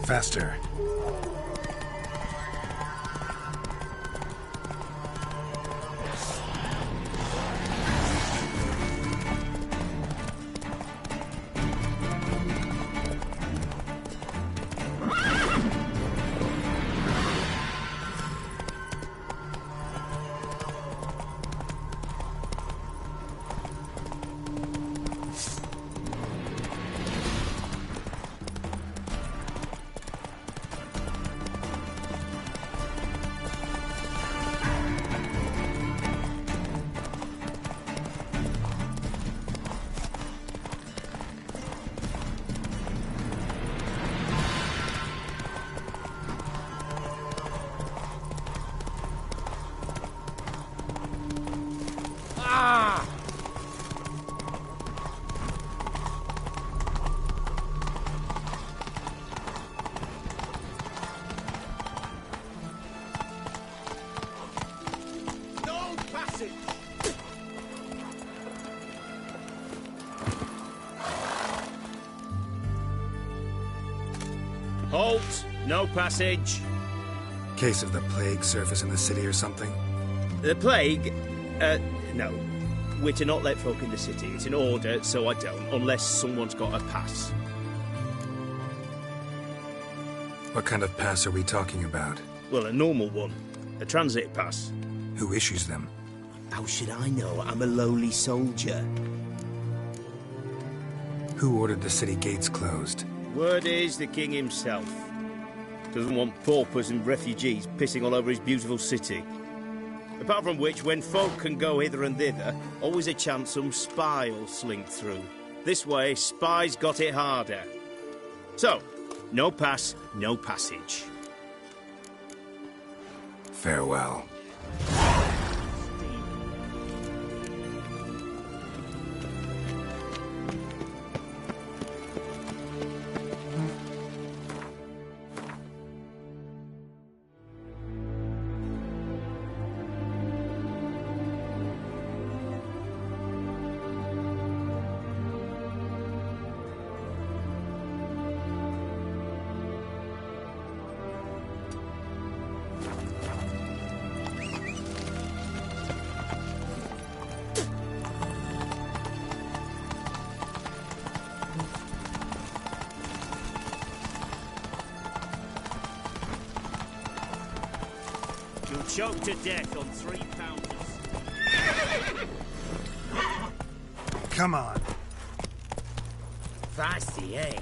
Faster. Halt! No passage. Case of the plague surface in the city or something? The plague? No. We're to not let folk in the city. It's an order, so I don't, unless someone's got a pass. What kind of pass are we talking about? Well, a normal one. A transit pass. Who issues them? How should I know? I'm a lowly soldier. Who ordered the city gates closed? Word is the king himself. Doesn't want paupers and refugees pissing all over his beautiful city. Apart from which, when folk can go hither and thither, always a chance some spy will slink through. This way, spies got it harder. So, no pass, no passage. Farewell. You'll choke to death on 3 pounders. Come on. Feisty, eh?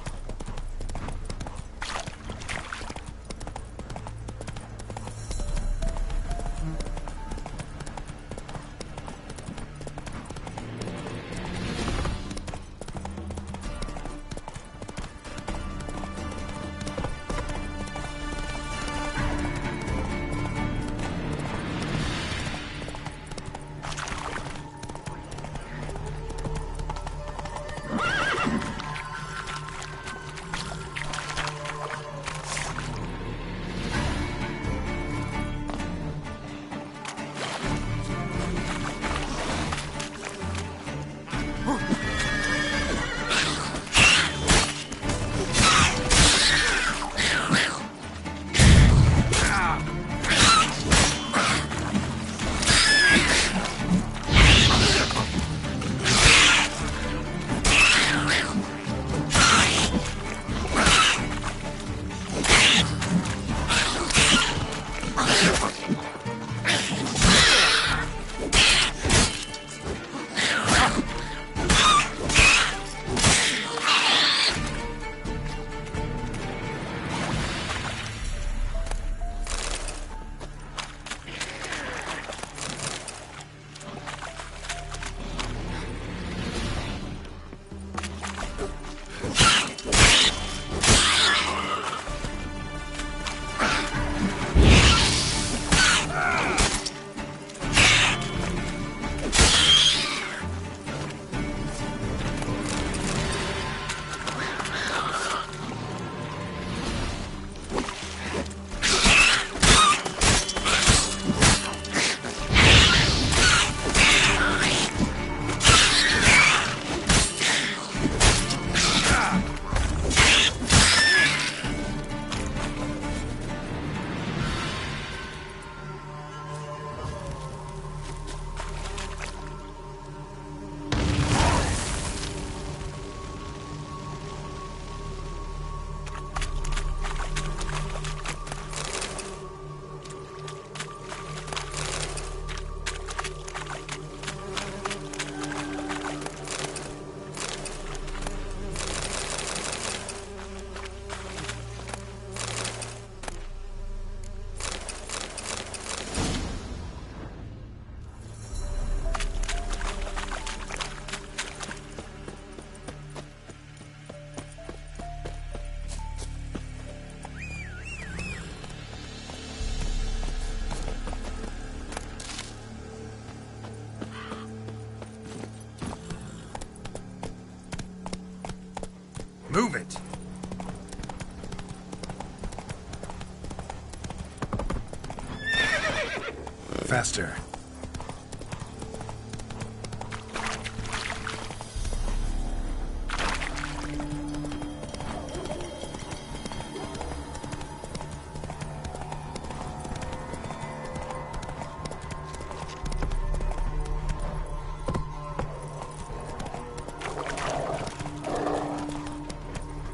Faster.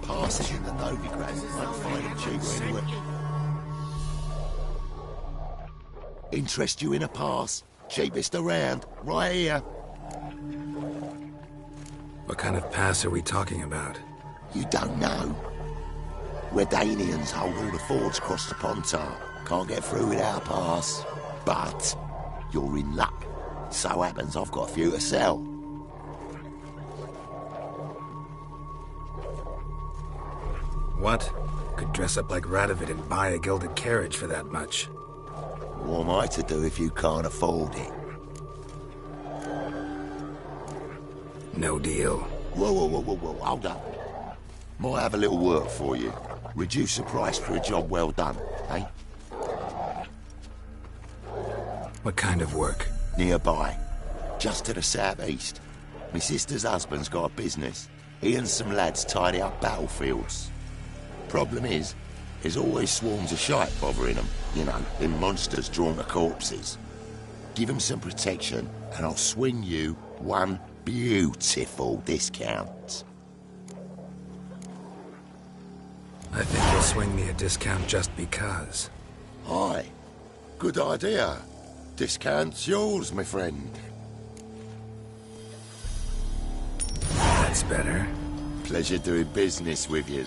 Passes in the Novigrad. Won't find it cheaper anywhere. Interest you in a pass? Cheapest around, right here. What kind of pass are we talking about? You don't know. Redanians hold all the fords across the Pontar. Can't get through without a pass. But you're in luck. So happens I've got a few to sell. What? Could dress up like Radovid and buy a gilded carriage for that much. What am I to do if you can't afford it? No deal. Whoa, hold up. Might have a little work for you. Reduce the price for a job well done, eh? What kind of work? Nearby. Just to the southeast. My sister's husband's got a business. He and some lads tidy up battlefields. Problem is, there's always swarms of shite bothering them. You know, them monsters drawn to corpses. Give them some protection, and I'll swing you one beautiful discount. I think you'll swing me a discount just because. Aye. Good idea. Discount's yours, my friend. That's better. Pleasure doing business with you.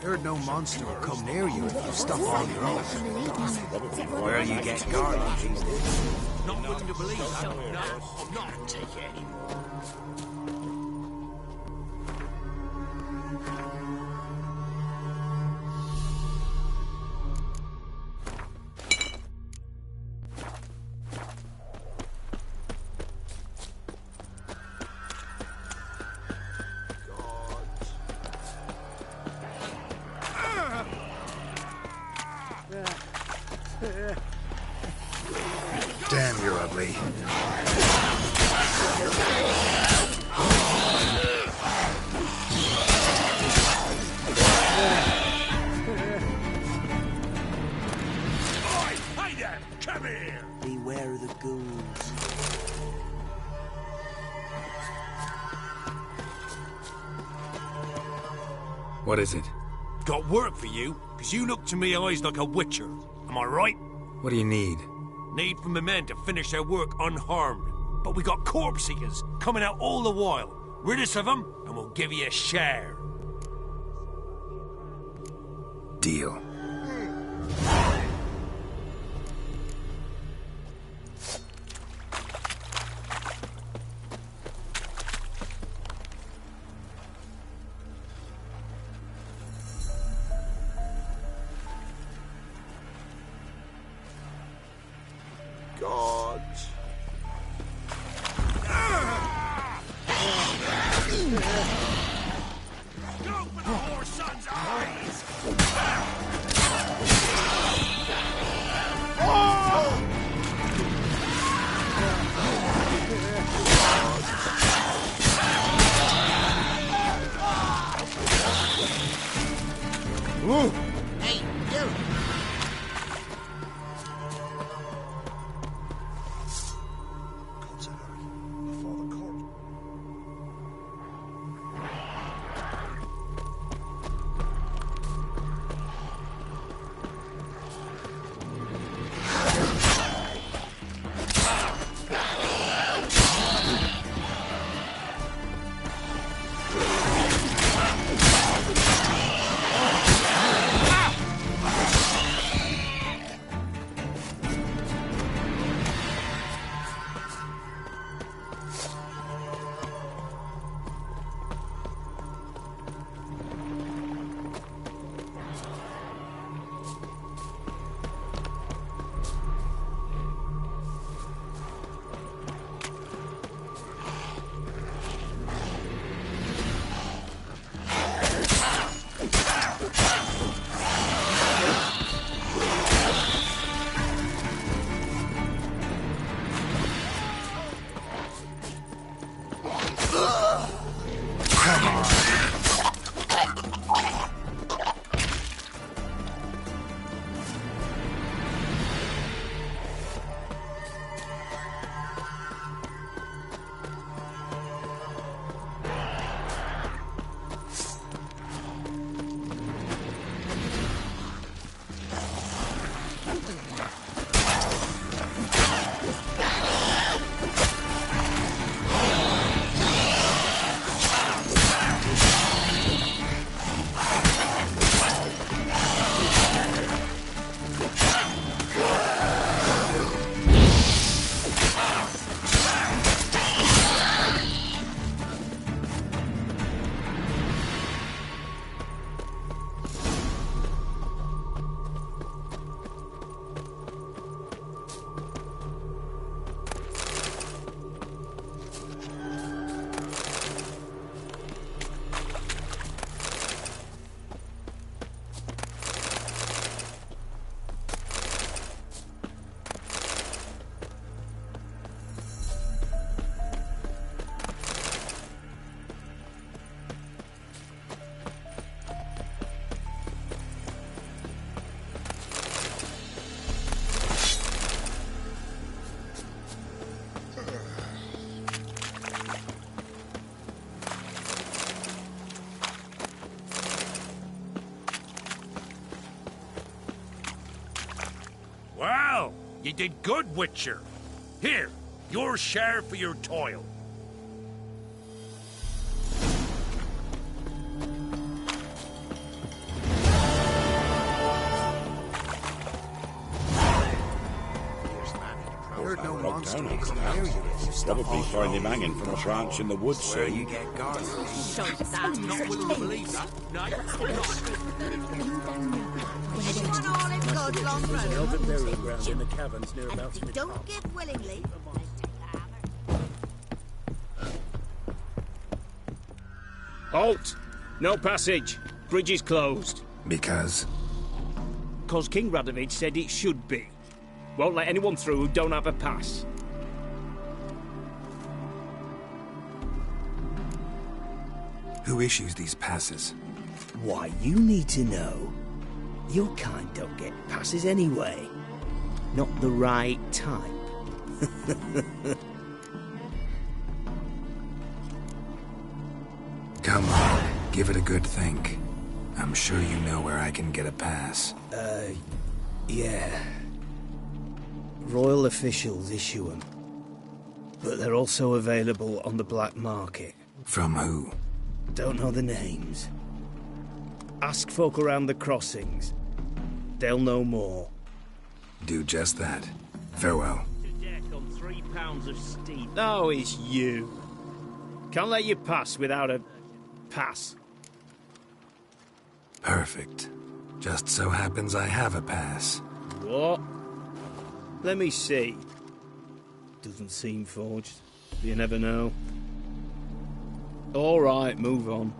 Heard no monster will come near you if you stop on your own. Where you get garlic these days? Not willing to believe that. No, I'm not going to take it anymore. Damn, you're ugly. Hey there! Come here! Beware of the ghouls. What is it? Got work for you, because you look to me eyes like a witcher. Am I right? What do you need? Need from the men to finish their work unharmed. But we got corpse seekers coming out all the while. Rid us of them, and we'll give you a share. Deal. God. Go for the whore son's eyes! Hey, you! Well, you did good, Witcher. Here, your share for your toil. Heard no monster will come near you if you stop Probably on find your him own. hanging from a branch in the woods Where soon. you get guarded. Not willing to believe that. No, Anyone all in God's long road? Elven burial ground in the caverns nearabouts. And if you don't give willingly, Halt! No passage. Bridge is closed. Because? 'Cause King Radovid said it should be. Won't let anyone through who don't have a pass. Who issues these passes? Why, you need to know. Your kind don't get passes anyway. Not the right type. Come on, give it a good think. I'm sure you know where I can get a pass. Yeah. Royal officials issue them. But they're also available on the black market. From who? Don't know the names. Ask folk around the crossings. They'll know more. Do just that. Farewell. To deck on 3 pounds of steam. Oh, it's you. Can't let you pass without a pass. Perfect. Just so happens I have a pass. What? Let me see. Doesn't seem forged. You never know. All right, move on.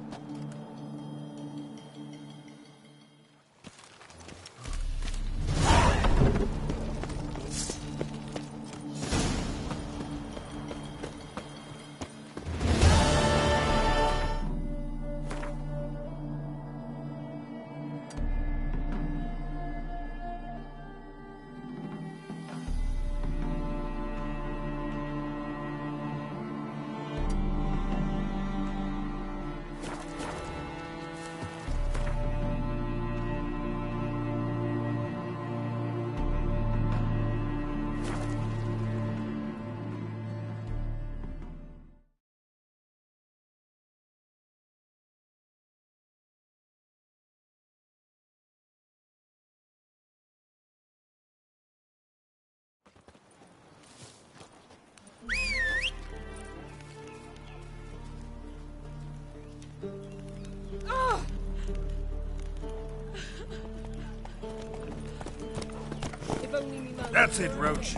That's it, Roach.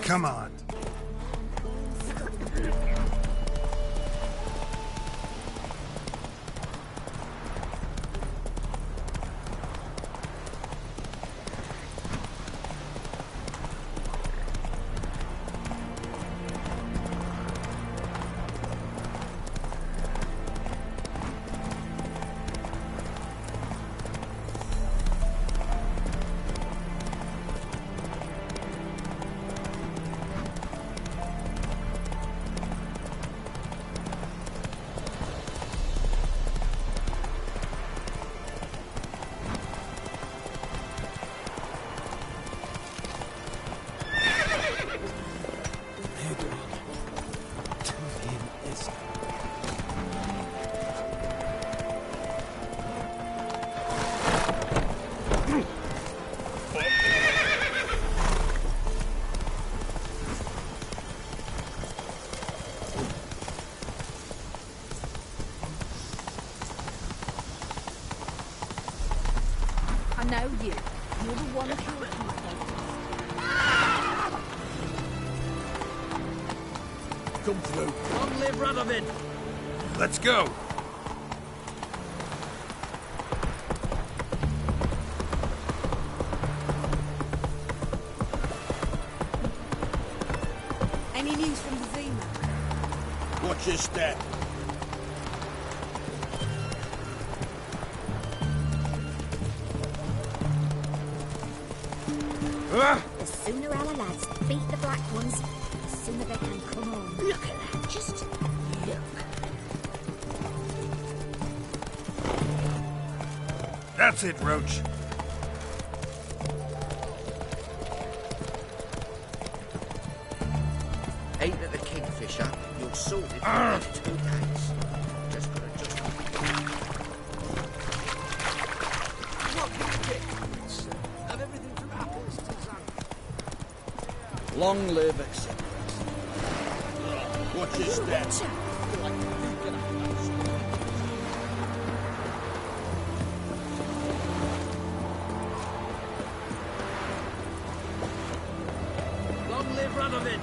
Come on. I know you. You're the one who killed me. Come through. Long live Radovid. Let's go. Any news from the Zima? Watch your step. The sooner our lads beat the Black Ones, the sooner they can come home. Look at that. Just look. That's it, Roach. Ain't at the Kingfisher, you'll sort it in 2 days. Just gotta just... What can you get? Have everything from apples to sun. Long live acceptance. Watch your step. Long live Radovid!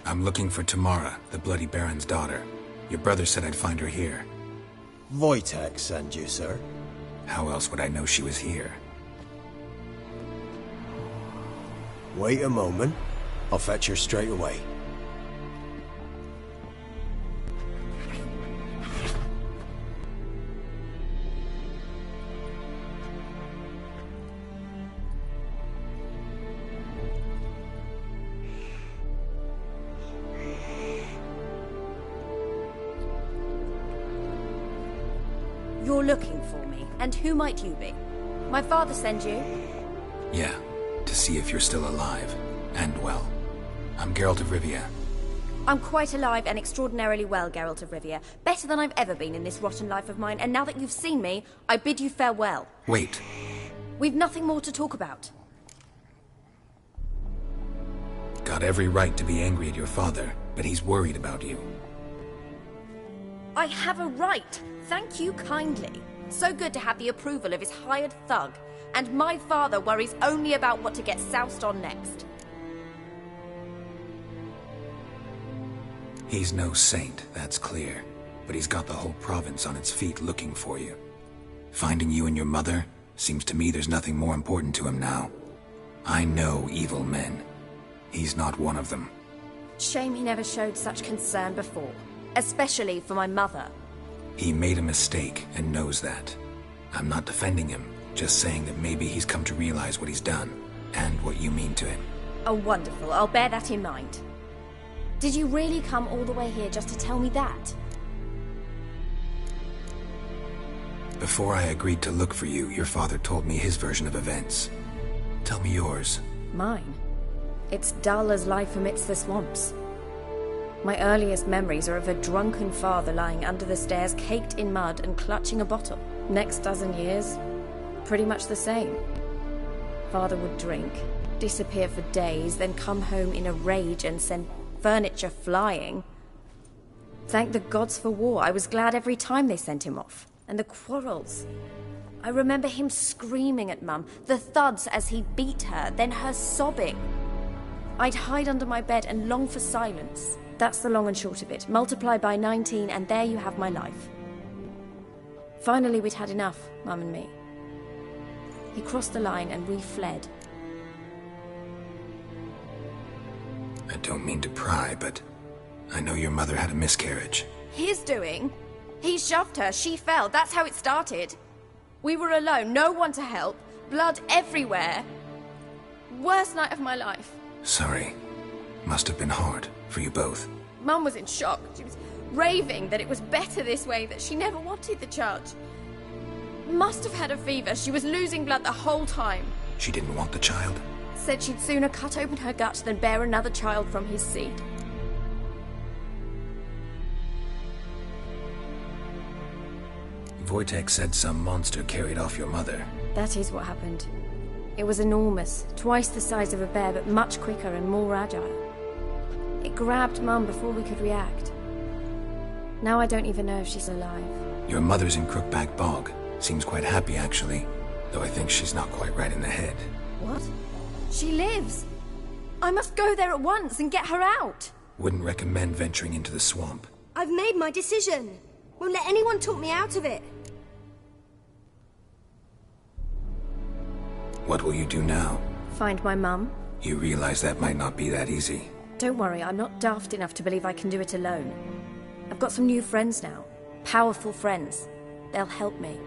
I'm looking for Tamara, the Bloody Baron's daughter. Your brother said I'd find her here. Wojtek sent you, sir. How else would I know she was here? Wait a moment. I'll fetch her straight away. You're looking for me, and who might you be? My father sent you? Yeah, to see if you're still alive. And well. I'm Geralt of Rivia. I'm quite alive and extraordinarily well, Geralt of Rivia. Better than I've ever been in this rotten life of mine, and now that you've seen me, I bid you farewell. Wait. We've nothing more to talk about. Got every right to be angry at your father, but he's worried about you. I have a right. Thank you kindly. So good to have the approval of his hired thug. And my father worries only about what to get soused on next. He's no saint, that's clear. But he's got the whole province on its feet looking for you. Finding you and your mother, seems to me there's nothing more important to him now. I know evil men. He's not one of them. Shame he never showed such concern before. Especially for my mother. He made a mistake and knows that. I'm not defending him, just saying that maybe he's come to realize what he's done, and what you mean to him. Oh, wonderful. I'll bear that in mind. Did you really come all the way here just to tell me that? Before I agreed to look for you, your father told me his version of events. Tell me yours. Mine? It's dull as life amidst the swamps. My earliest memories are of a drunken father lying under the stairs, caked in mud and clutching a bottle. Next dozen years, pretty much the same. Father would drink, disappear for days, then come home in a rage and send furniture flying. Thank the gods for war. I was glad every time they sent him off. And the quarrels. I remember him screaming at Mum, the thuds as he beat her, then her sobbing. I'd hide under my bed and long for silence. That's the long and short of it. Multiply by 19 and there you have my life. Finally we'd had enough, Mum and me. He crossed the line and we fled. I don't mean to pry, but I know your mother had a miscarriage. His doing? He shoved her, she fell, that's how it started. We were alone, no one to help, blood everywhere. Worst night of my life. Sorry. Must have been hard for you both. Mum was in shock. She was raving that it was better this way, that she never wanted the charge. Must have had a fever. She was losing blood the whole time. She didn't want the child? Said she'd sooner cut open her gut than bear another child from his seed. Wojtek said some monster carried off your mother. That is what happened. It was enormous, twice the size of a bear, but much quicker and more agile. It grabbed Mum before we could react. Now I don't even know if she's alive. Your mother's in Crookback Bog. Seems quite happy, actually. Though I think she's not quite right in the head. What? She lives! I must go there at once and get her out! Wouldn't recommend venturing into the swamp. I've made my decision. Won't let anyone talk me out of it. What will you do now? Find my mum. You realize that might not be that easy. Don't worry, I'm not daft enough to believe I can do it alone. I've got some new friends now. Powerful friends. They'll help me.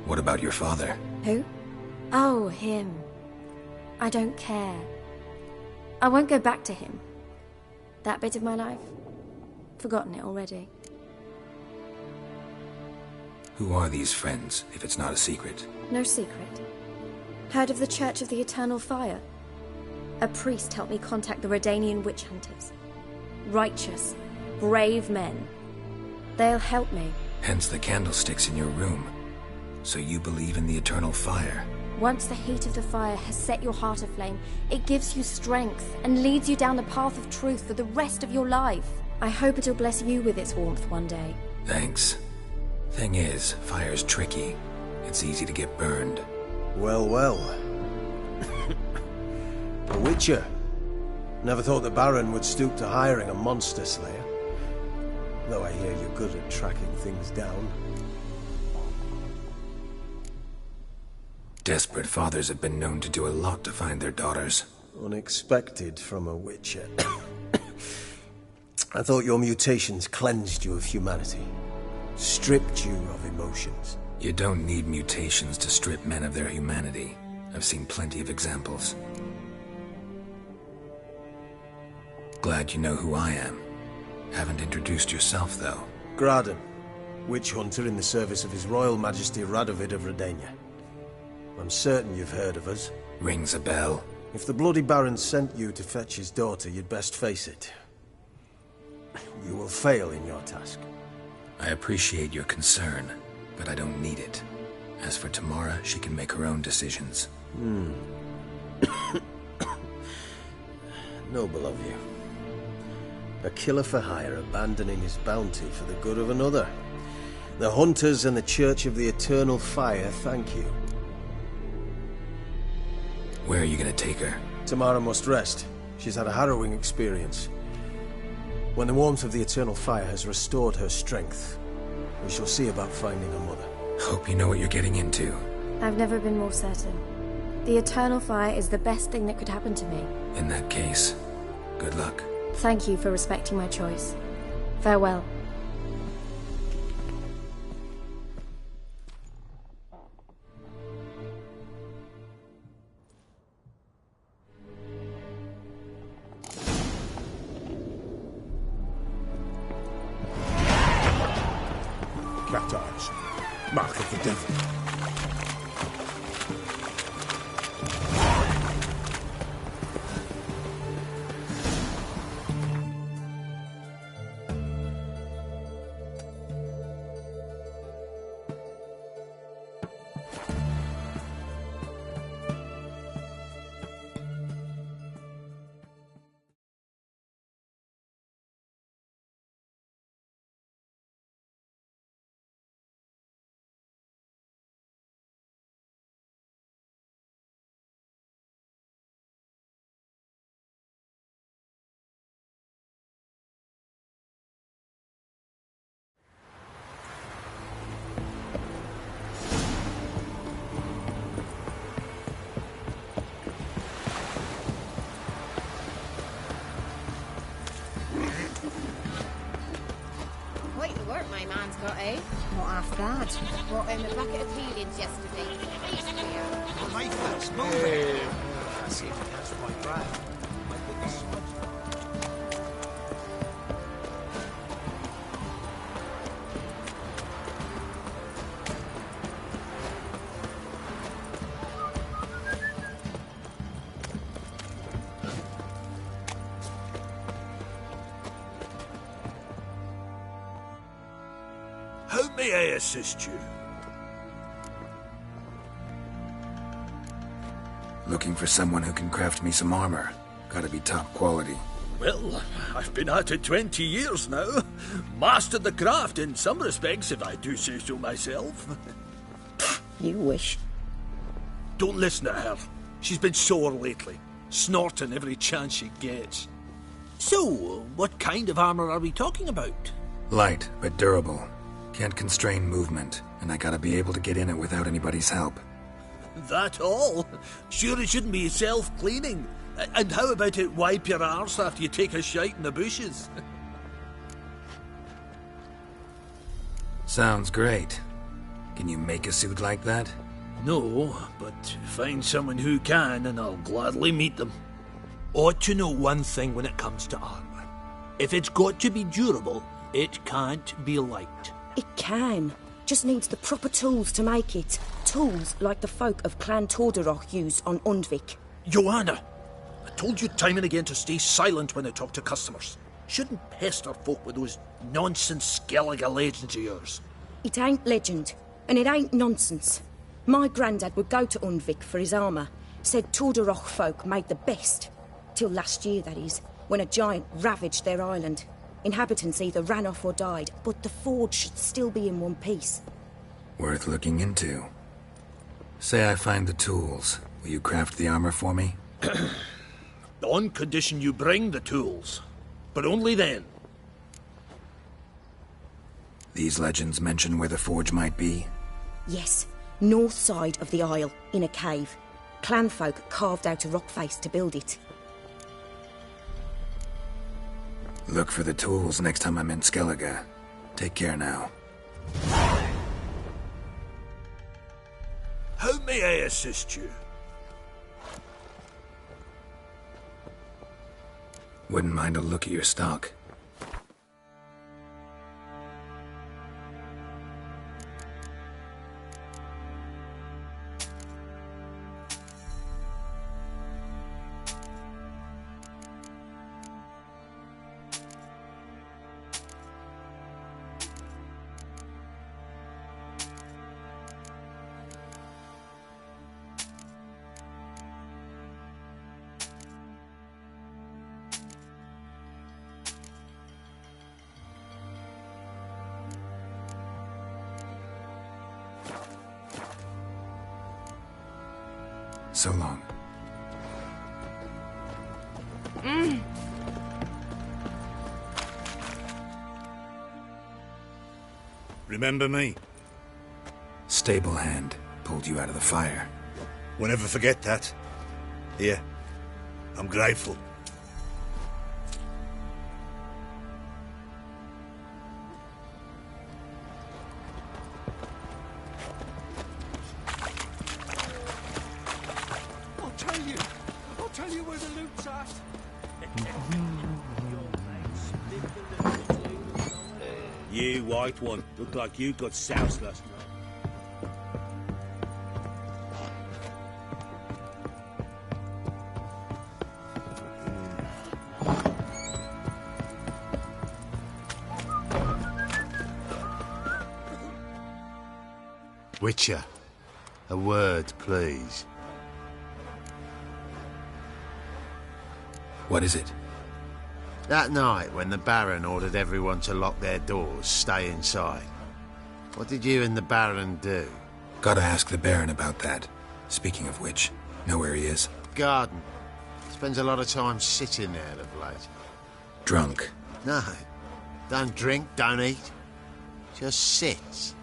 What about your father? Who? Oh, him. I don't care. I won't go back to him. That bit of my life? Forgotten it already. Who are these friends, if it's not a secret? No secret. Heard of the Church of the Eternal Fire? A priest helped me contact the Redanian witch hunters. Righteous, brave men. They'll help me. Hence the candlesticks in your room. So you believe in the eternal fire? Once the heat of the fire has set your heart aflame, it gives you strength and leads you down the path of truth for the rest of your life. I hope it'll bless you with its warmth one day. Thanks. Thing is, fire's tricky. It's easy to get burned. Well, well. A witcher. Never thought the Baron would stoop to hiring a monster slayer. Though I hear you're good at tracking things down. Desperate fathers have been known to do a lot to find their daughters. Unexpected from a witcher. I thought your mutations cleansed you of humanity. Stripped you of emotions. You don't need mutations to strip men of their humanity. I've seen plenty of examples. Glad you know who I am. Haven't introduced yourself, though. Graden, witch hunter in the service of His Royal Majesty Radovid of Redania. I'm certain you've heard of us. Rings a bell. If the Bloody Baron sent you to fetch his daughter, you'd best face it. You will fail in your task. I appreciate your concern, but I don't need it. As for Tamara, she can make her own decisions. Noble of you. A killer for hire abandoning his bounty for the good of another. The Hunters and the Church of the Eternal Fire thank you. Where are you gonna take her? Tamara must rest. She's had a harrowing experience. When the warmth of the Eternal Fire has restored her strength, we shall see about finding her mother. Hope you know what you're getting into. I've never been more certain. The Eternal Fire is the best thing that could happen to me. In that case, good luck. Thank you for respecting my choice. Farewell. Cat eyes. Mark of the devil. Quite the work my man's got, eh? Not half bad. Brought him a bucket of peelings yesterday. The knife that's moving. I see if that's my brand. My goodness. How may I assist you? Looking for someone who can craft me some armor. Gotta be top quality. Well, I've been at it 20 years now. Mastered the craft in some respects, if I do say so myself. You wish. Don't listen to her. She's been sore lately, snorting every chance she gets. So, what kind of armor are we talking about? Light, but durable. Can't constrain movement, and I gotta be able to get in it without anybody's help. That all? Sure it shouldn't be self-cleaning. And how about it wipe your arse after you take a shite in the bushes? Sounds great. Can you make a suit like that? No, but find someone who can and I'll gladly meet them. Ought to know one thing when it comes to armor. If it's got to be durable, it can't be light. It can. Just needs the proper tools to make it. Tools like the folk of Clan Tordarroch use on Undvik. Joanna, I told you time and again to stay silent when I talk to customers. Shouldn't pester folk with those nonsense Skellige legends of yours. It ain't legend, and it ain't nonsense. My granddad would go to Undvik for his armour. Said Tordarroch folk made the best. Till last year, that is, when a giant ravaged their island. Inhabitants either ran off or died, but the forge should still be in one piece. Worth looking into. Say I find the tools. Will you craft the armor for me? On condition you bring the tools. But only then. These legends mention where the forge might be? Yes, north side of the isle, in a cave. Clanfolk carved out a rock face to build it. Look for the tools next time I'm in Skellige. Take care now. How may I assist you? Wouldn't mind a look at your stock. So long. Remember me? Stable hand pulled you out of the fire. We'll never forget that. Here, I'm grateful. I'll tell you where the loot's at. You white one, look like you got soused last night. Witcher, a word, please. What is it? That night, when the Baron ordered everyone to lock their doors, stay inside, what did you and the Baron do? Gotta ask the Baron about that. Speaking of which, know where he is? Garden. Spends a lot of time sitting there of late. Drunk. No. Don't drink, don't eat. Just sits.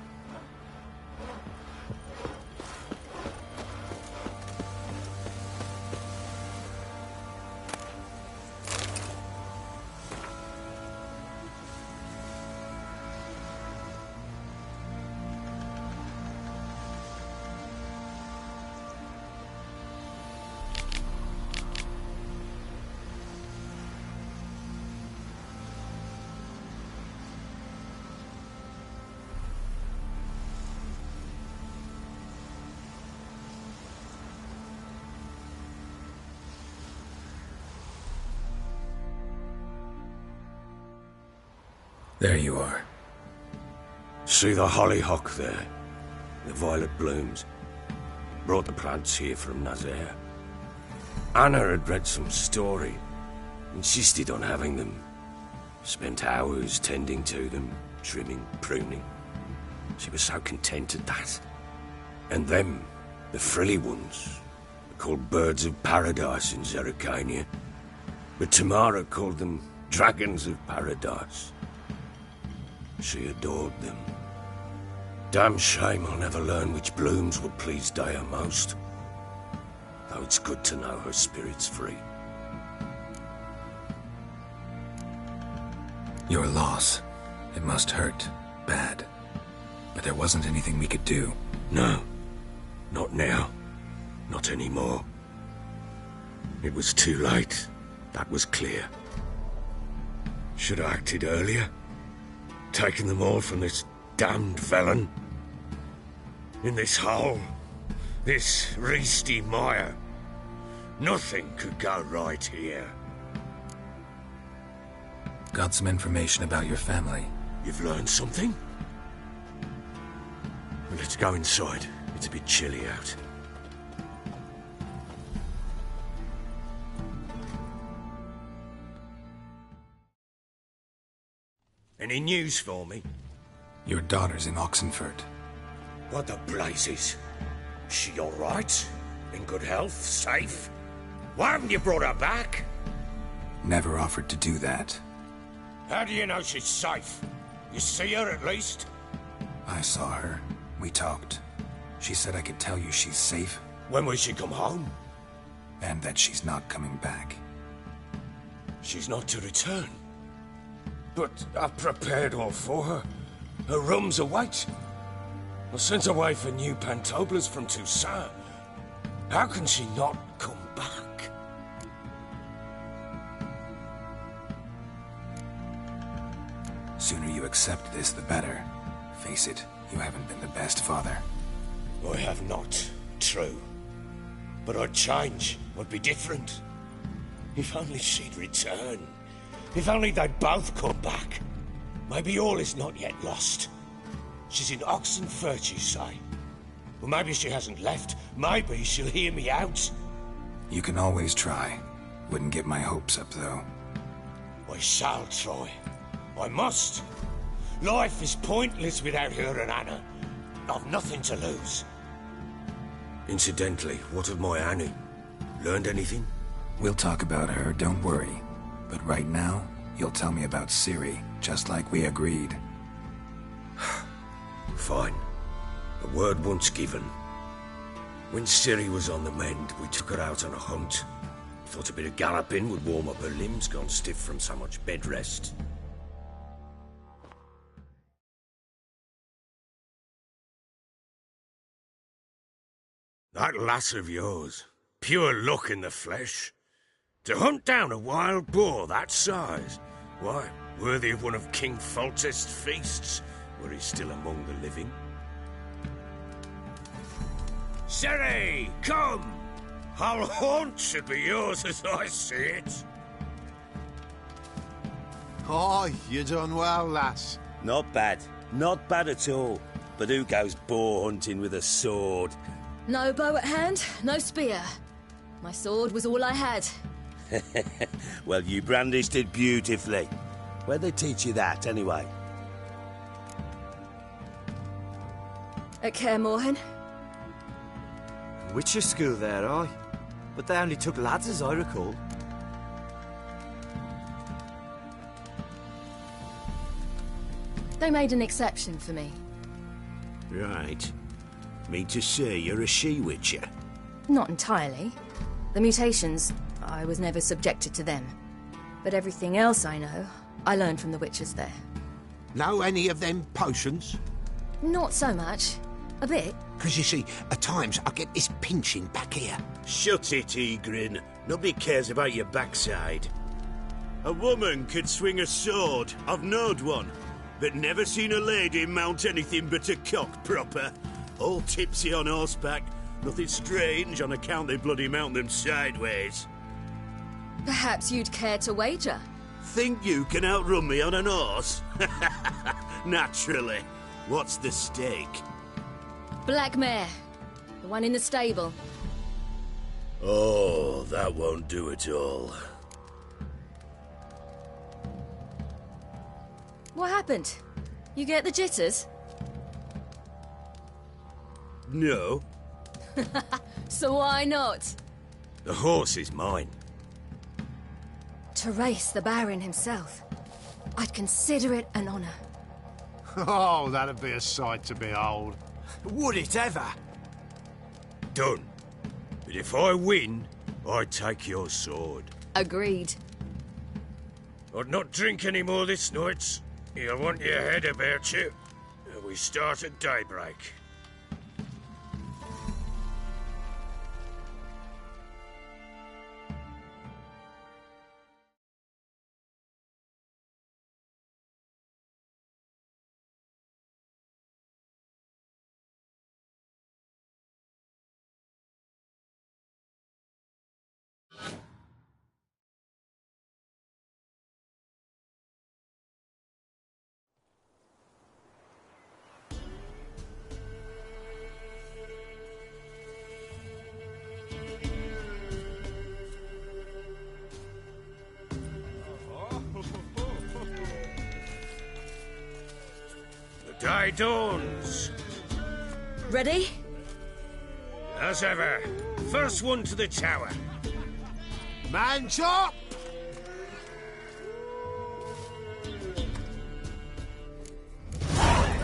There you are. See the hollyhock there? The violet blooms. Brought the plants here from Nazaire. Anna had read some story. Insisted on having them. Spent hours tending to them, trimming, pruning. She was so content at that. And them, the frilly ones, are called birds of paradise in Zerrikania. But Tamara called them dragons of paradise. She adored them. Damn shame I'll never learn which blooms would please Daya most. Though it's good to know her spirit's free. Your loss. It must hurt. Bad. but there wasn't anything we could do. No. Not now. Not anymore. It was too late. That was clear. Should have acted earlier. Taken them all from this damned felon. In this hole. This reesty mire. Nothing could go right here. Got some information about your family. You've learned something? Well, let's go inside. It's a bit chilly out. Any news for me? Your daughter's in Oxenfurt. What the blazes? She all right? In good health? Safe? Why haven't you brought her back? Never offered to do that. How do you know she's safe? You see her at least? I saw her. We talked. She said I could tell you she's safe. When will she come home? And that she's not coming back. She's not to return. But I've prepared all for her. Her rooms await. I sent away for new pantoblas from Toussaint. How can she not come back? Sooner you accept this, the better. Face it, you haven't been the best father. I have not, true. But I'd change, I'd be different. If only she'd return. If only they'd both come back. Maybe all is not yet lost. She's in Oxenfurt, you say? Well, maybe she hasn't left. Maybe she'll hear me out. You can always try. Wouldn't get my hopes up, though. I shall try. I must. Life is pointless without her and Anna. I've nothing to lose. Incidentally, what of my Annie? Learned anything? We'll talk about her, don't worry. But right now, you'll tell me about Ciri, just like we agreed. Fine. A word once given. When Ciri was on the mend, we took her out on a hunt. Thought a bit of galloping would warm up her limbs, gone stiff from so much bed rest. That lass of yours, pure luck in the flesh. To hunt down a wild boar that size, why, worthy of one of King Foltest's feasts, were he still among the living. Ciri, come! Our haunt should be yours as I see it. Oh, you done well, lass. Not bad. Not bad at all. But who goes boar hunting with a sword? No bow at hand, no spear. My sword was all I had. Well, you brandished it beautifully. Where'd they teach you that, anyway? At Kaer Morhen. Witcher school there, aye. But they only took lads, as I recall. They made an exception for me. Right. Mean to say you're a she-witcher? Not entirely. The mutations, I was never subjected to them. But everything else I know, I learned from the witches there. Know any of them potions? Not so much. A bit. Because you see, at times I get this pinching back here. Shut it, Egrin. Nobody cares about your backside. A woman could swing a sword. I've knowed one. But never seen a lady mount anything but a cock proper. All tipsy on horseback. Nothing strange on account they bloody mount them sideways. Perhaps you'd care to wager? Think you can outrun me on an horse? Naturally. What's the stake? Black mare. The one in the stable. Oh, that won't do at all. What happened? You get the jitters? No. So why not? The horse is mine. To race the Baron himself. I'd consider it an honor. Oh, that'd be a sight to behold. Would it ever? Done. But if I win, I take your sword. Agreed. I'd not drink any more this night. You'll want your head about you. We start at daybreak. The day dawns. Ready? As ever, first one to the tower. Man chop!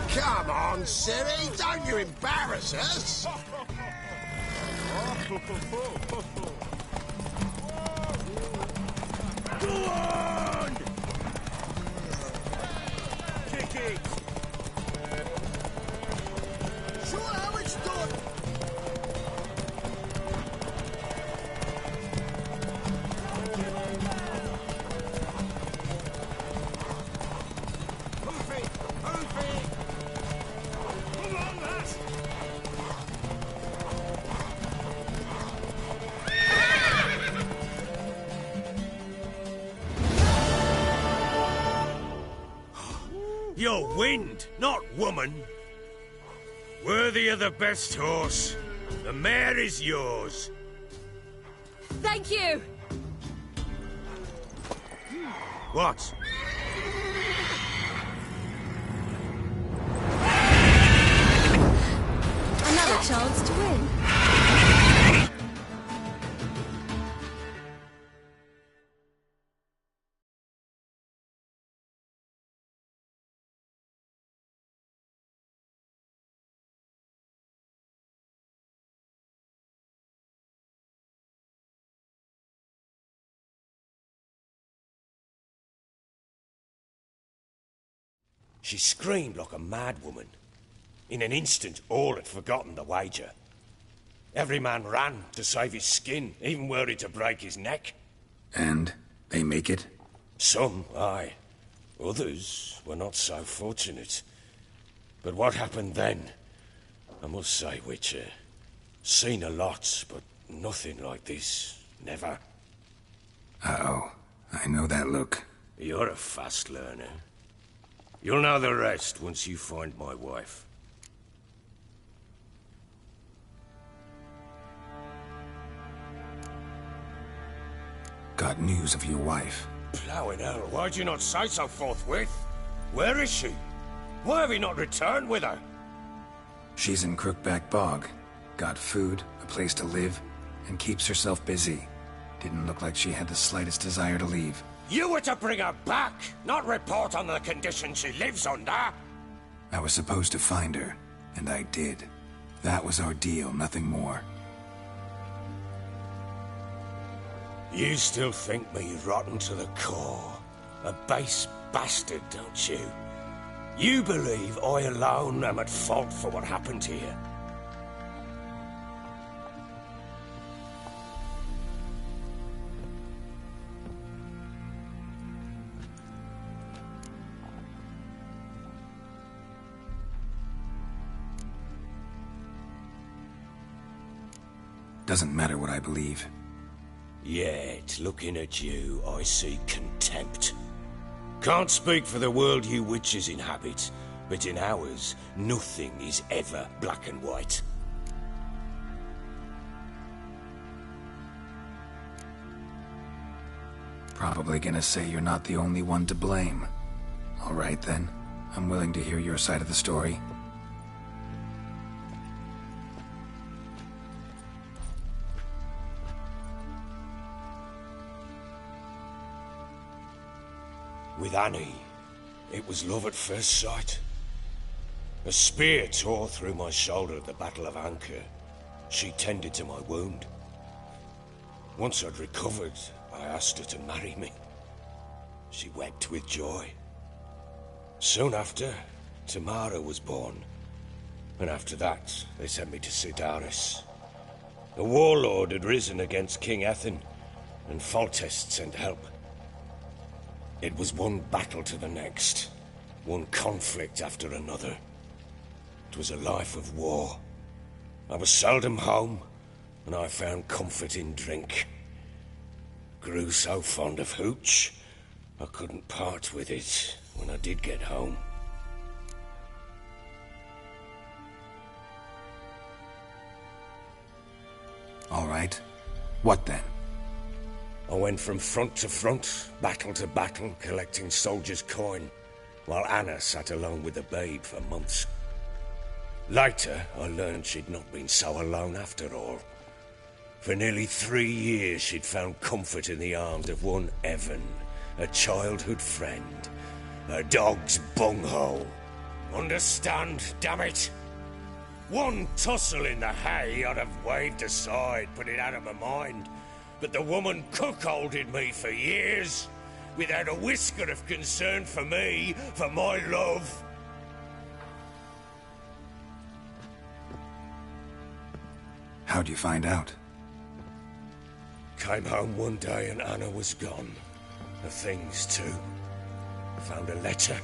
Come on, Siri, don't you embarrass us! Go on! Kick it! Show how it's done! Move it! Move it! Come on, lass! You're wind, not woman. Worthy of the best horse. The mare is yours. Thank you! What? Another chance to win. She screamed like a mad woman. In an instant, all had forgotten the wager. Every man ran to save his skin, even worried to break his neck. And they make it? Some, aye. Others were not so fortunate. But what happened then? I must say, Witcher, seen a lot, but nothing like this. Never. Uh-oh. I know that look. You're a fast learner. You'll know the rest once you find my wife. Got news of your wife. Plowing hell, why'd you not say so forthwith? Where is she? Why have you not returned with her? She's in Crookback Bog. Got food, a place to live, and keeps herself busy. Didn't look like she had the slightest desire to leave. You were to bring her back, not report on the conditions she lives under. I was supposed to find her, and I did. That was our deal, nothing more. You still think me rotten to the core. A base bastard, don't you? You believe I alone am at fault for what happened here. Doesn't matter what I believe. Yet, looking at you, I see contempt. Can't speak for the world you witches inhabit, but in ours, nothing is ever black and white. Probably gonna say you're not the only one to blame. All right then, I'm willing to hear your side of the story. With Annie, it was love at first sight. A spear tore through my shoulder at the Battle of Anchor. She tended to my wound. Once I'd recovered, I asked her to marry me. She wept with joy. Soon after, Tamara was born. And after that, they sent me to Sidaris. A warlord had risen against King Ethin, and Foltest sent help. It was one battle to the next, one conflict after another. It was a life of war. I was seldom home, and I found comfort in drink. Grew so fond of hooch, I couldn't part with it when I did get home. All right. What then? I went from front to front, battle to battle, collecting soldiers' coin, while Anna sat alone with the babe for months. Later, I learned she'd not been so alone after all. For nearly 3 years, she'd found comfort in the arms of one Evan, a childhood friend, a dog's bunghole. Understand, damn it? One tussle in the hay I'd have waved aside, put it out of my mind. But the woman cuckolded me for years, without a whisker of concern for me, for my love. How'd you find out? Came home one day and Anna was gone. Her things too. Found a letter.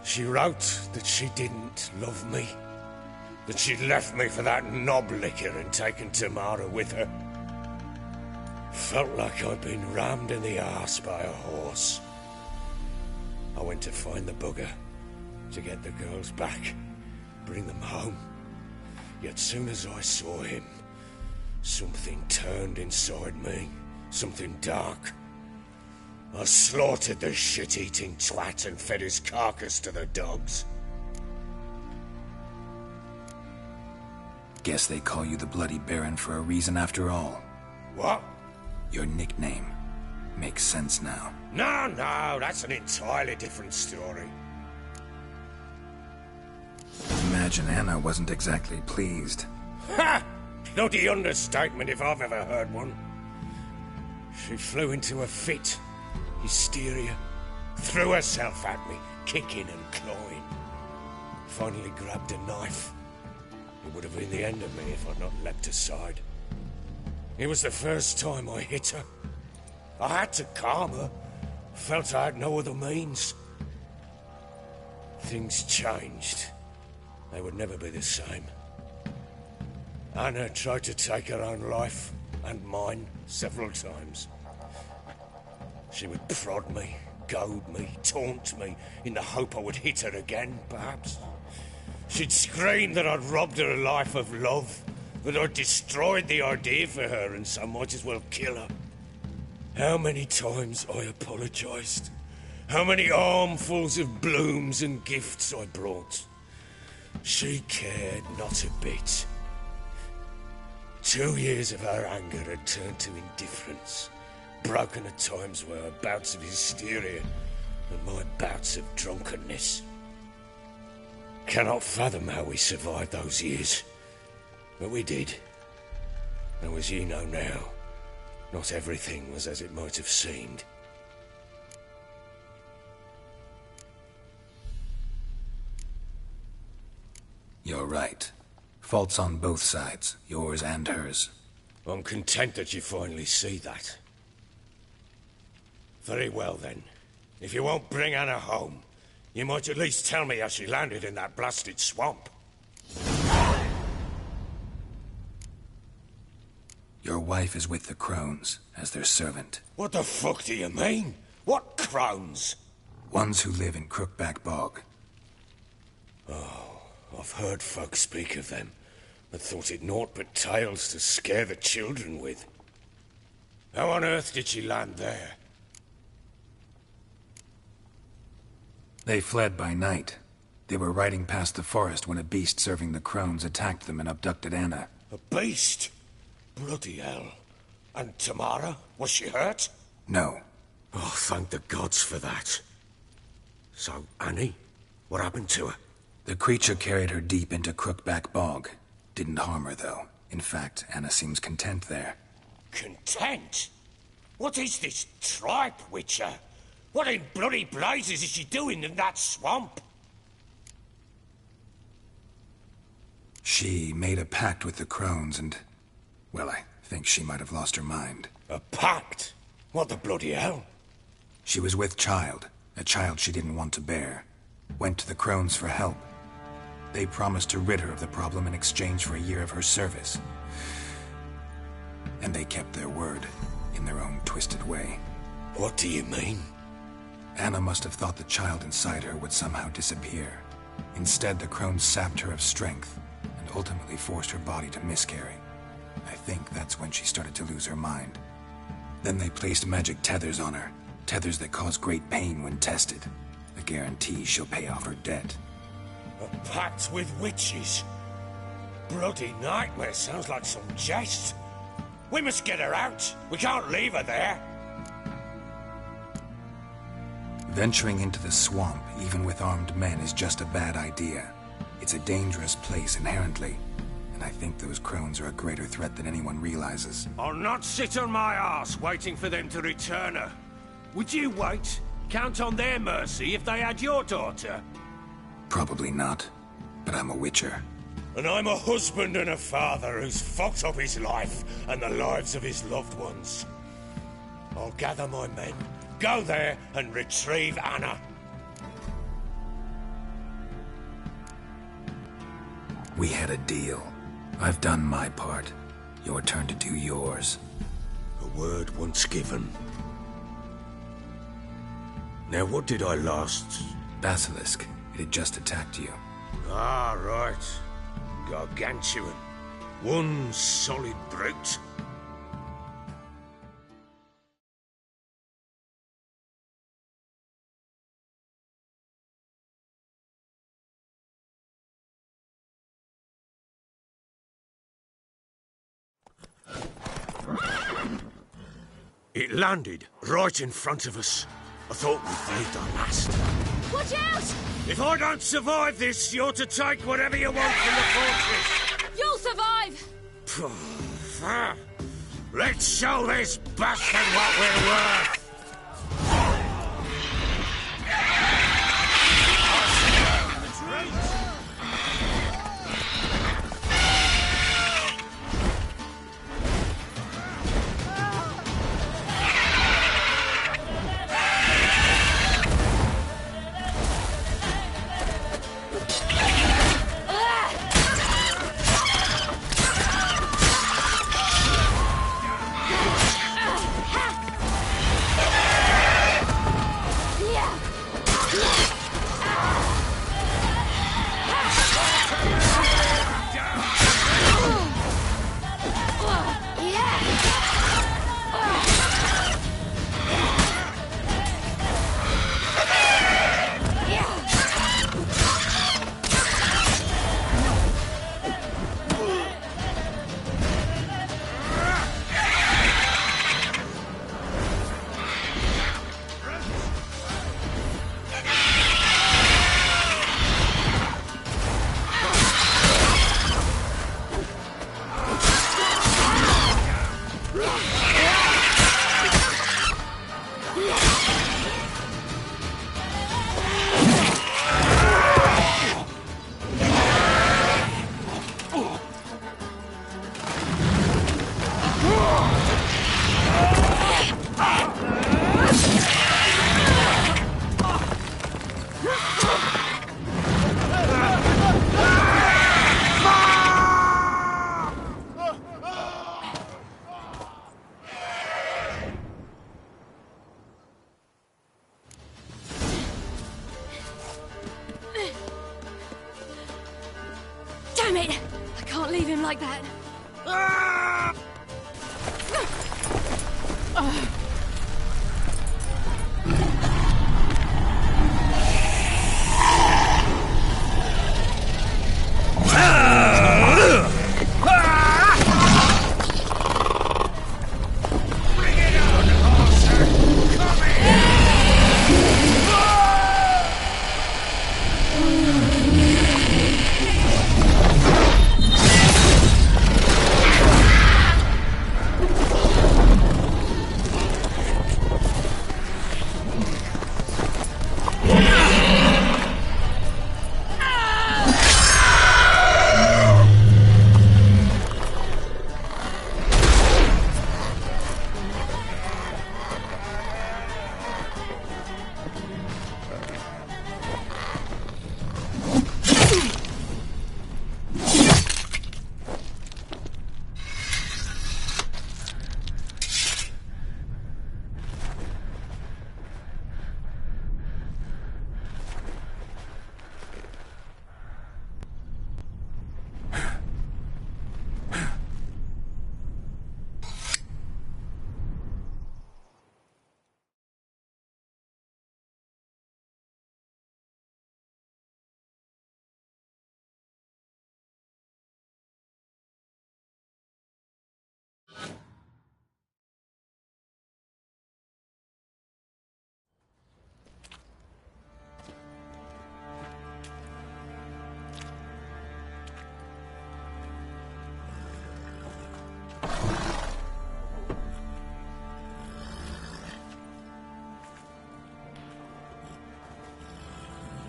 She wrote that she didn't love me. That she'd left me for that knob licker and taken Tamara with her. Felt like I'd been rammed in the arse by a horse. I went to find the bugger, to get the girls back, bring them home. Yet soon as I saw him, something turned inside me, something dark. I slaughtered the shit-eating twat and fed his carcass to the dogs. Guess they call you the Bloody Baron for a reason after all. What? Your nickname. Makes sense now. No, that's an entirely different story. Imagine Anna wasn't exactly pleased. Ha! Bloody understatement if I've ever heard one. She flew into a fit. Hysteria. Threw herself at me, kicking and clawing. Finally grabbed a knife. It would have been the end of me if I'd not leapt aside. It was the first time I hit her. I had to calm her. Felt I had no other means. Things changed. They would never be the same. Anna tried to take her own life, and mine, several times. She would prod me, goad me, taunt me, in the hope I would hit her again, perhaps. She'd scream that I'd robbed her life of love, that I'd destroyed the idea for her and so might as well kill her. How many times I apologized. How many armfuls of blooms and gifts I brought. She cared not a bit. 2 years of her anger had turned to indifference, broken at times were her bouts of hysteria and my bouts of drunkenness. Cannot fathom how we survived those years, but we did. And as you know now, not everything was as it might have seemed. You're right. Faults on both sides, yours and hers. I'm content that you finally see that. Very well then. If you won't bring Anna home, you might at least tell me how she landed in that blasted swamp. Your wife is with the Crones, as their servant. What the fuck do you mean? What Crones? Ones who live in Crookback Bog. Oh, I've heard folk speak of them, but thought it naught but tales to scare the children with. How on earth did she land there? They fled by night. They were riding past the forest when a beast serving the Crones attacked them and abducted Anna. A beast? Bloody hell. And Tamara? Was she hurt? No. Oh, thank the gods for that. So, Annie? What happened to her? The creature carried her deep into Crookback Bog. Didn't harm her, though. In fact, Anna seems content there. Content? What is this tripe, Witcher? What in bloody blazes is she doing in that swamp? She made a pact with the crones and... well, I think she might have lost her mind. A pact? What the bloody hell? She was with child, a child she didn't want to bear. Went to the crones for help. They promised to rid her of the problem in exchange for a year of her service. And they kept their word, in their own twisted way. What do you mean? Anna must have thought the child inside her would somehow disappear. Instead, the crones sapped her of strength, and ultimately forced her body to miscarry. I think that's when she started to lose her mind. Then they placed magic tethers on her, tethers that cause great pain when tested. A guarantee she'll pay off her debt. A pact with witches? Bloody nightmare, sounds like some jest. We must get her out. We can't leave her there. Venturing into the swamp, even with armed men, is just a bad idea. It's a dangerous place inherently, and I think those crones are a greater threat than anyone realizes. I'll not sit on my arse waiting for them to return her. Would you wait? Count on their mercy if they had your daughter? Probably not, but I'm a witcher. And I'm a husband and a father who's fucked up his life and the lives of his loved ones. I'll gather my men, go there and retrieve Anna. We had a deal. I've done my part. Your turn to do yours. A word once given. Now what did I last... Basilisk. It had just attacked you. Ah, right. Gargantuan. One solid brute. It landed right in front of us. I thought we'd made our last. Watch out! If I don't survive this, you're to take whatever you want from the fortress. You'll survive! Let's show this bastard what we're worth! Damn it! I can't leave him like that.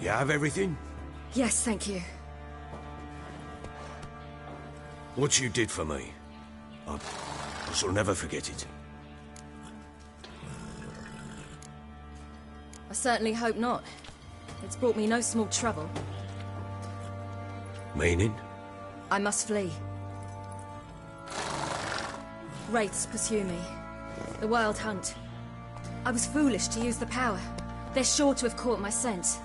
You have everything? Yes, thank you. What you did for me, I shall never forget it. I certainly hope not. It's brought me no small trouble. Meaning? I must flee. Wraiths pursue me. The Wild Hunt. I was foolish to use the power. They're sure to have caught my scent.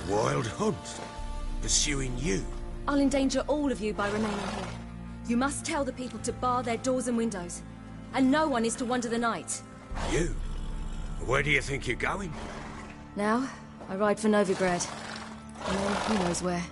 The Wild Hunt? Pursuing you? I'll endanger all of you by remaining here. You must tell the people to bar their doors and windows. And no one is to wander the night. You? Where do you think you're going? Now, I ride for Novigrad. And then, who knows where.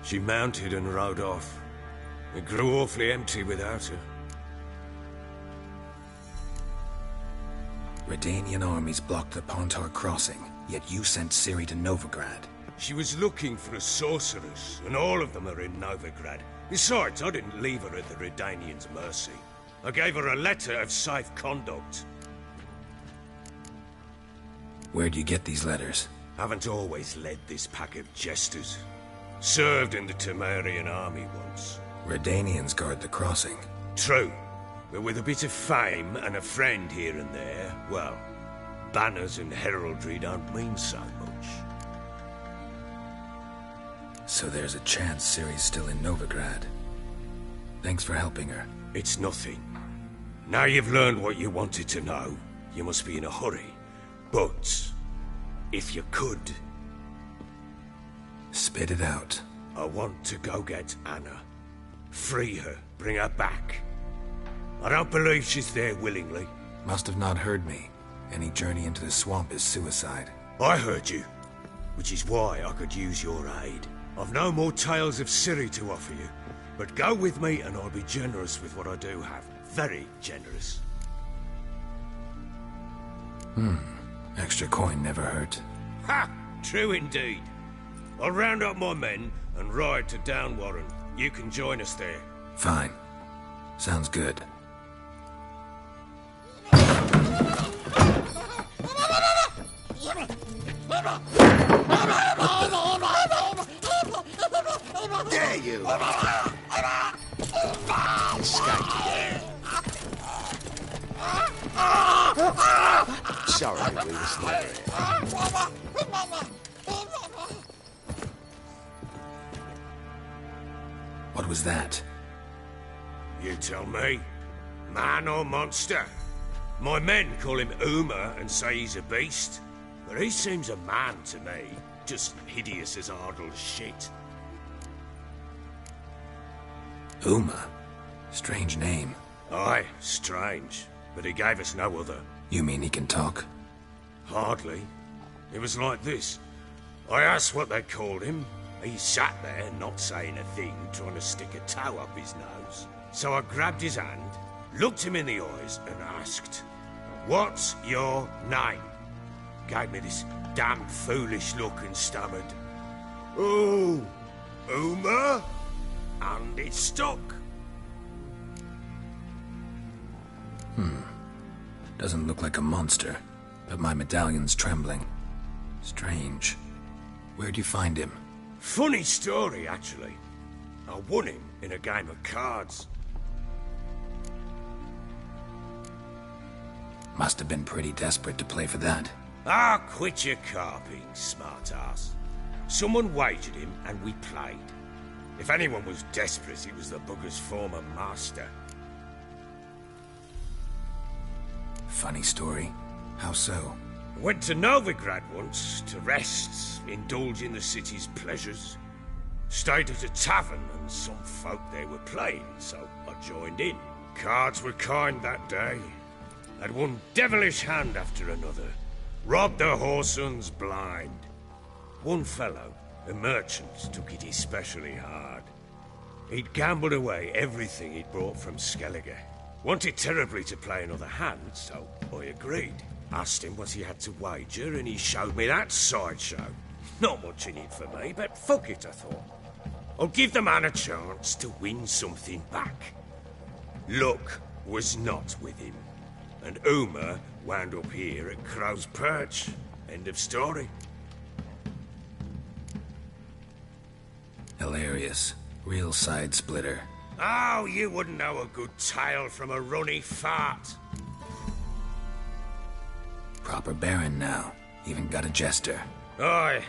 She mounted and rode off. It grew awfully empty without her. Redanian armies blocked the Pontar crossing, yet you sent Ciri to Novigrad. She was looking for a sorceress, and all of them are in Novigrad. Besides, I didn't leave her at the Redanians' mercy. I gave her a letter of safe conduct. Where'd you get these letters? Haven't always led this pack of jesters. Served in the Temerian army once. Redanians guard the crossing. True. But with a bit of fame and a friend here and there, well, banners and heraldry don't mean so much. So there's a chance Ciri's still in Novigrad. Thanks for helping her. It's nothing. Now you've learned what you wanted to know, you must be in a hurry. But, if you could... Spit it out. I want to go get Anna. Free her, bring her back. I don't believe she's there willingly. Must have not heard me. Any journey into the swamp is suicide. I heard you, which is why I could use your aid. I've no more tales of Ciri to offer you, but go with me and I'll be generous with what I do have. Very generous. Extra coin never hurt. Ha! True indeed. I'll round up my men and ride to Downwarren. You can join us there. Fine. Sounds good. Dare you! Escape again. Sorry, we were still here. What was that? You tell me. Man or monster? My men call him Uma and say he's a beast, but he seems a man to me. Just hideous as Ardle's shit. Uma? Strange name. Aye, strange. But he gave us no other. You mean he can talk? Hardly. It was like this. I asked what they called him. He sat there, not saying a thing, trying to stick a toe up his nose. So I grabbed his hand, looked him in the eyes, and asked, "What's your name?" Gave me this damned foolish look and stammered, "Oh, Uma?" And it stuck. Doesn't look like a monster, but my medallion's trembling. Strange. Where'd you find him? Funny story, actually. I won him in a game of cards. Must have been pretty desperate to play for that. Ah, quit your carping, smart-ass. Someone wagered him, and we played. If anyone was desperate, it was the bugger's former master. Funny story. How so? Went to Novigrad once, to rest, indulge in the city's pleasures. Stayed at a tavern, and some folk there were playing, so I joined in. Cards were kind that day. Had one devilish hand after another. Robbed the whoresons blind. One fellow, a merchant, took it especially hard. He'd gambled away everything he'd brought from Skellige. Wanted terribly to play another hand, so I agreed. Asked him what he had to wager, and he showed me that sideshow. Not much in it for me, but fuck it, I thought. I'll give the man a chance to win something back. Luck was not with him, and Uma wound up here at Crow's Perch. End of story. Hilarious. Real side-splitter. Oh, you wouldn't know a good tale from a runny fart. Proper Baron now. Even got a jester. Aye,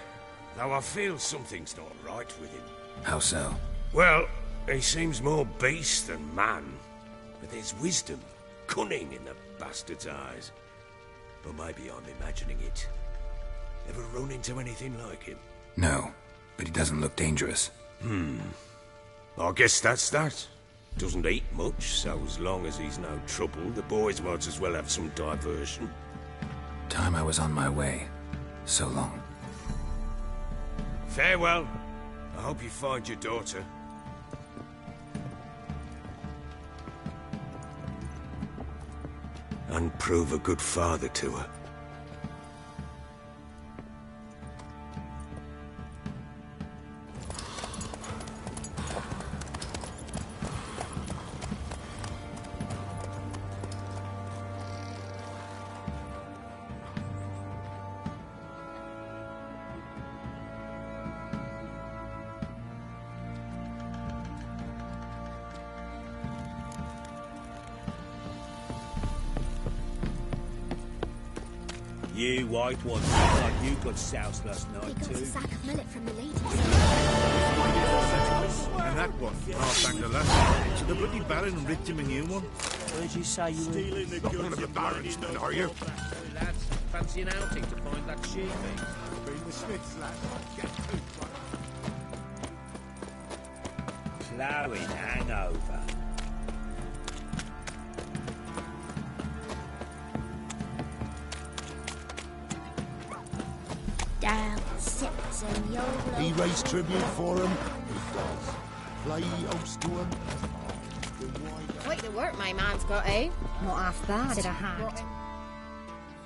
though I feel something's not right with him. How so? Well, he seems more beast than man. But there's wisdom, cunning in the bastard's eyes. But maybe I'm imagining it. Ever run into anything like him? No, but he doesn't look dangerous. I guess that's that. Doesn't eat much, so as long as he's no trouble, the boys might as well have some diversion. Time I was on my way. So long. Farewell. I hope you find your daughter. And prove a good father to her. You white one, like you got soused last night He got too. a sack of millet from the ladies. And that one, half Bangladesh. The bloody Baron ripped him a new one. Where'd you say you were? Stealing the goods. One of the Barons, then, are you? Lads, fancy an outing to find that sheep? Bring the Smiths, lad. Get Ploughing hangover. Down, sips and YOLO. He raised tribute for him. He does. Play host to him. Quite the work my man's got, eh? Not half bad at a hat.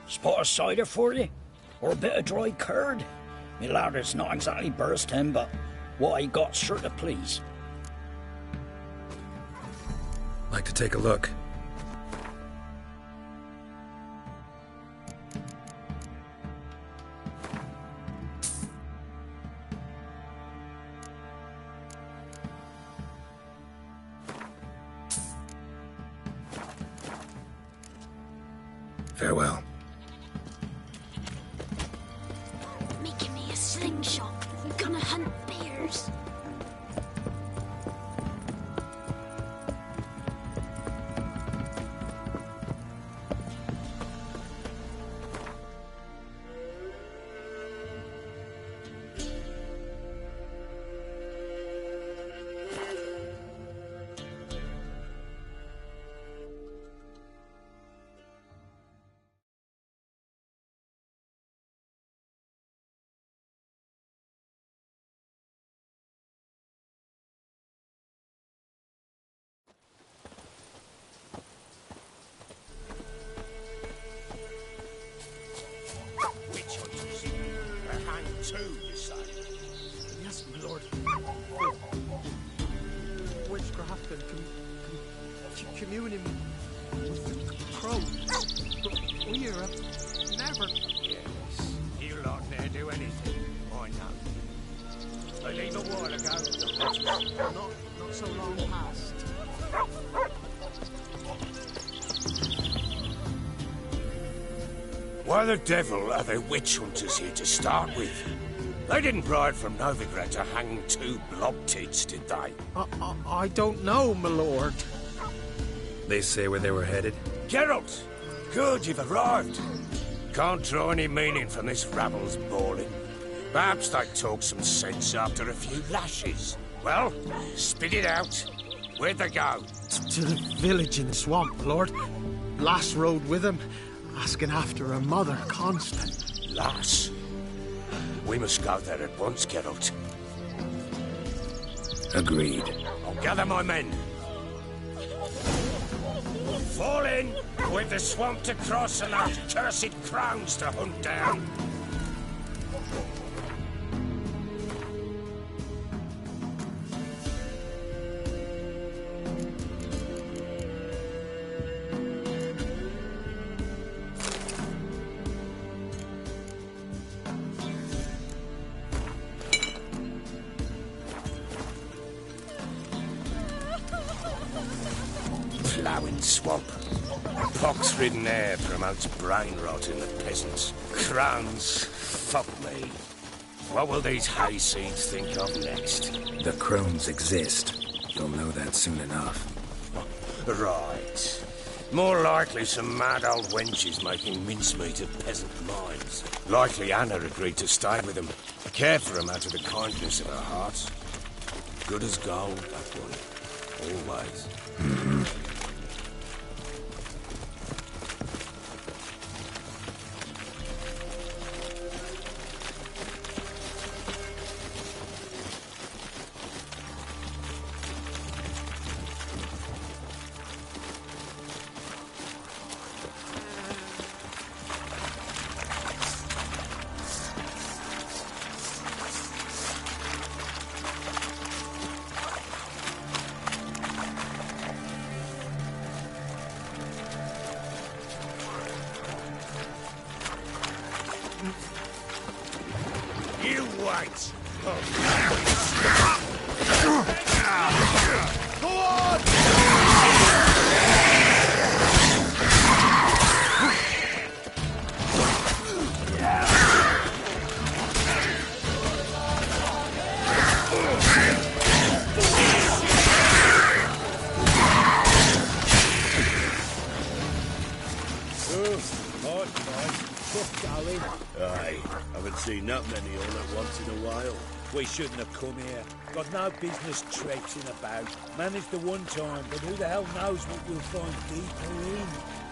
Spot of cider for you? Or a bit of dry curd? Me lad, it's not exactly burst him, but what I got's sure to please. Like to take a look. Farewell. Making me a slingshot. I'm gonna hunt bears. Witch hunters. A hang too, you say? Yes, my lord. Witchcraft and communing with the crow. But we have never... Yes. You lot ne'er do anything. I know. I leave a while ago. Not so long past. Why the devil are there witch hunters here to start with? They didn't ride from Novigrad to hang two blob-tits, did they? I don't know, my lord. They say where they were headed? Geralt! Good, you've arrived. Can't draw any meaning from this rabble's bawling. Perhaps they talk some sense after a few lashes. Well, spit it out. Where'd they go? To the village in the swamp, my lord. Lass rode with him, asking after her mother, Constant. Lass? We must go there at once, Geralt. Agreed. I'll gather my men. Fall in! We've the swamp to cross and those cursed crowns to hunt down. Ploughing swamp. Pox-ridden air promotes brain rot in the peasants. Crowns, fuck me. What will these hayseeds think of next? The crones exist. You'll know that soon enough. Right. More likely some mad old wenches making mincemeat of peasant minds. Likely Anna agreed to stay with them. Care for them out of the kindness of her heart. Good as gold, that one. Always. You wait! Go on! Aye, haven't seen that many all at once in a while. We shouldn't have come here. Got no business traipsing about. Managed the one time, but who the hell knows what we'll find deeper in?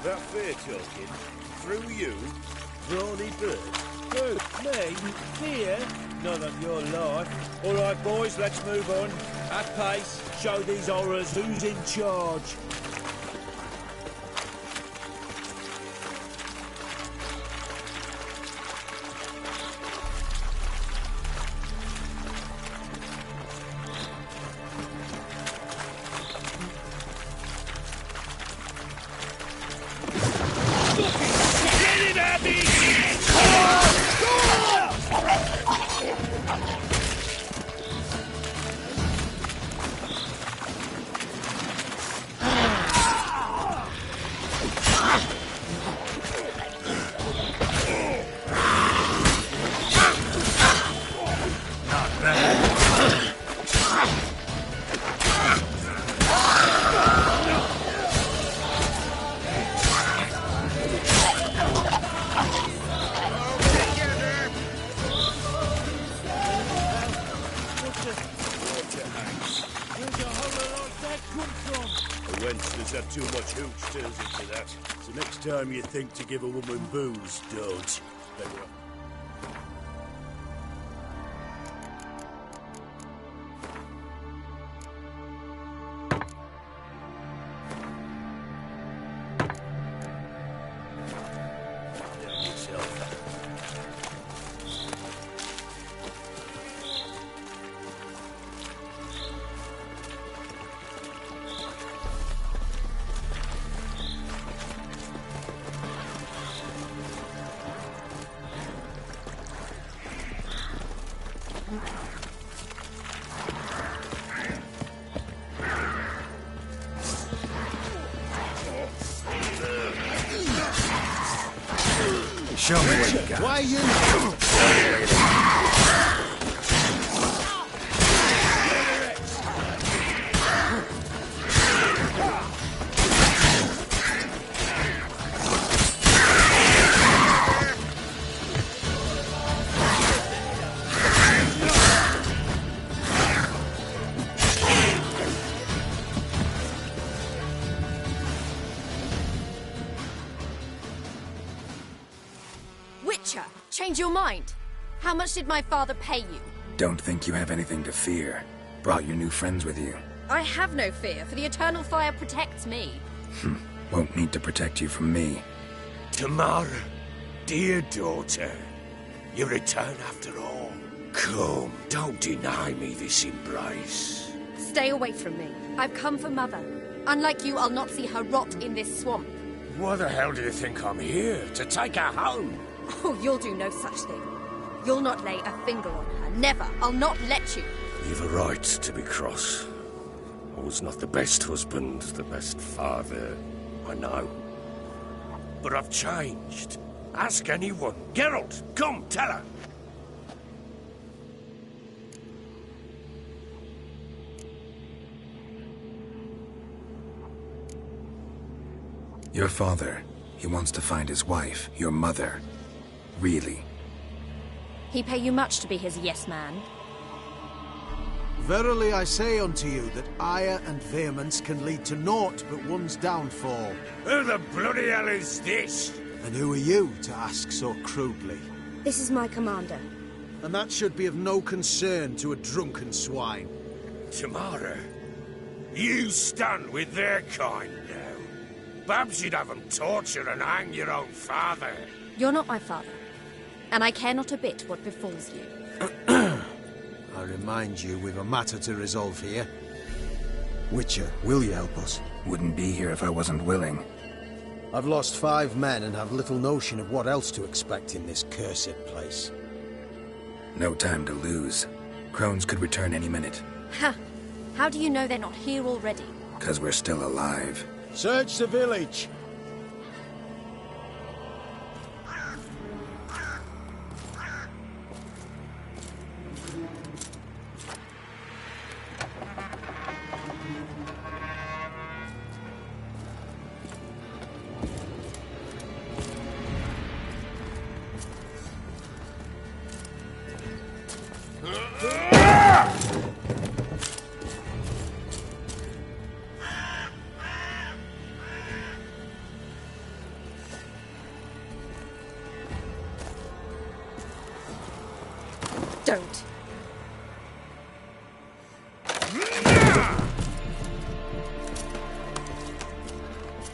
That fair talking? Through you? Brawny bird? Who? Me? Fear? Not on your life. All right, boys, let's move on. At pace, show these horrors who's in charge. Have too much hooch turns into that. So next time you think to give a woman booze, don't. Show me what you got. Why you? Witcher, change your mind. How much did my father pay you? Don't think you have anything to fear. Brought your new friends with you. I have no fear, for the eternal fire protects me. Won't need to protect you from me. Tamara, dear daughter, you return after all. Come, don't deny me this embrace. Stay away from me. I've come for Mother. Unlike you, I'll not see her rot in this swamp. Why the hell do you think I'm here? To take her home? Oh, you'll do no such thing. You'll not lay a finger on her. Never. I'll not let you. You've a right to be cross. I was not the best husband, the best father, I know. But I've changed. Ask anyone. Geralt, come, tell her. Your father, he wants to find his wife, your mother. Really? He pay you much to be his yes-man? Verily I say unto you that ire and vehemence can lead to naught but one's downfall. Who the bloody hell is this? And who are you to ask so crudely? This is my commander. And that should be of no concern to a drunken swine. Tamara, you stand with their kind now. Perhaps you'd have them torture and hang your own father. You're not my father, and I care not a bit what befalls you. I remind you, we've a matter to resolve here. Witcher, will you help us? Wouldn't be here if I wasn't willing. I've lost 5 men and have little notion of what else to expect in this cursed place. No time to lose. Crones could return any minute. Ha! How do you know they're not here already? 'Cause we're still alive. Search the village! Don't.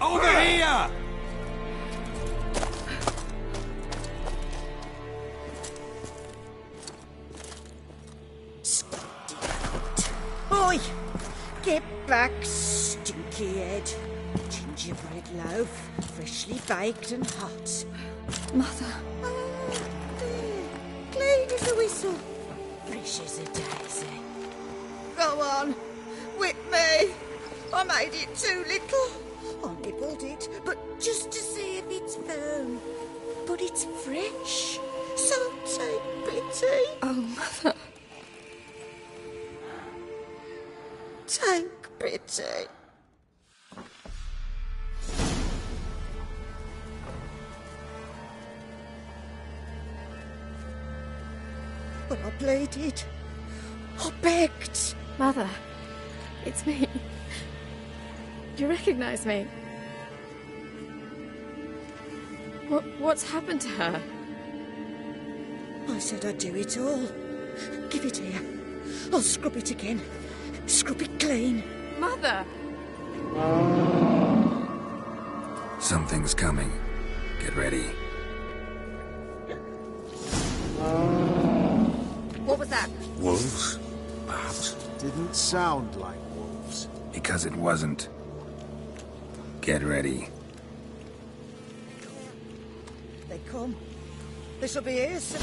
Over here! Oi! Get back, stinky head. Gingerbread loaf, freshly baked and hot. Mother. Clean as a whistle, fresh as a daisy. Go on, whip me. I made it too little. I nibbled it, but just to see if it's firm. But it's fresh, so take pity. Oh, Mother. Take pity. But I pleaded. I begged. Mother, it's me. Do you recognize me? What's happened to her? I said I'd do it all. Give it here. I'll scrub it again. Scrub it clean. Mother! Something's coming. Get ready. What was that? Wolves? Perhaps. Didn't sound like wolves. Because it wasn't. Get ready. They come. This'll be here soon.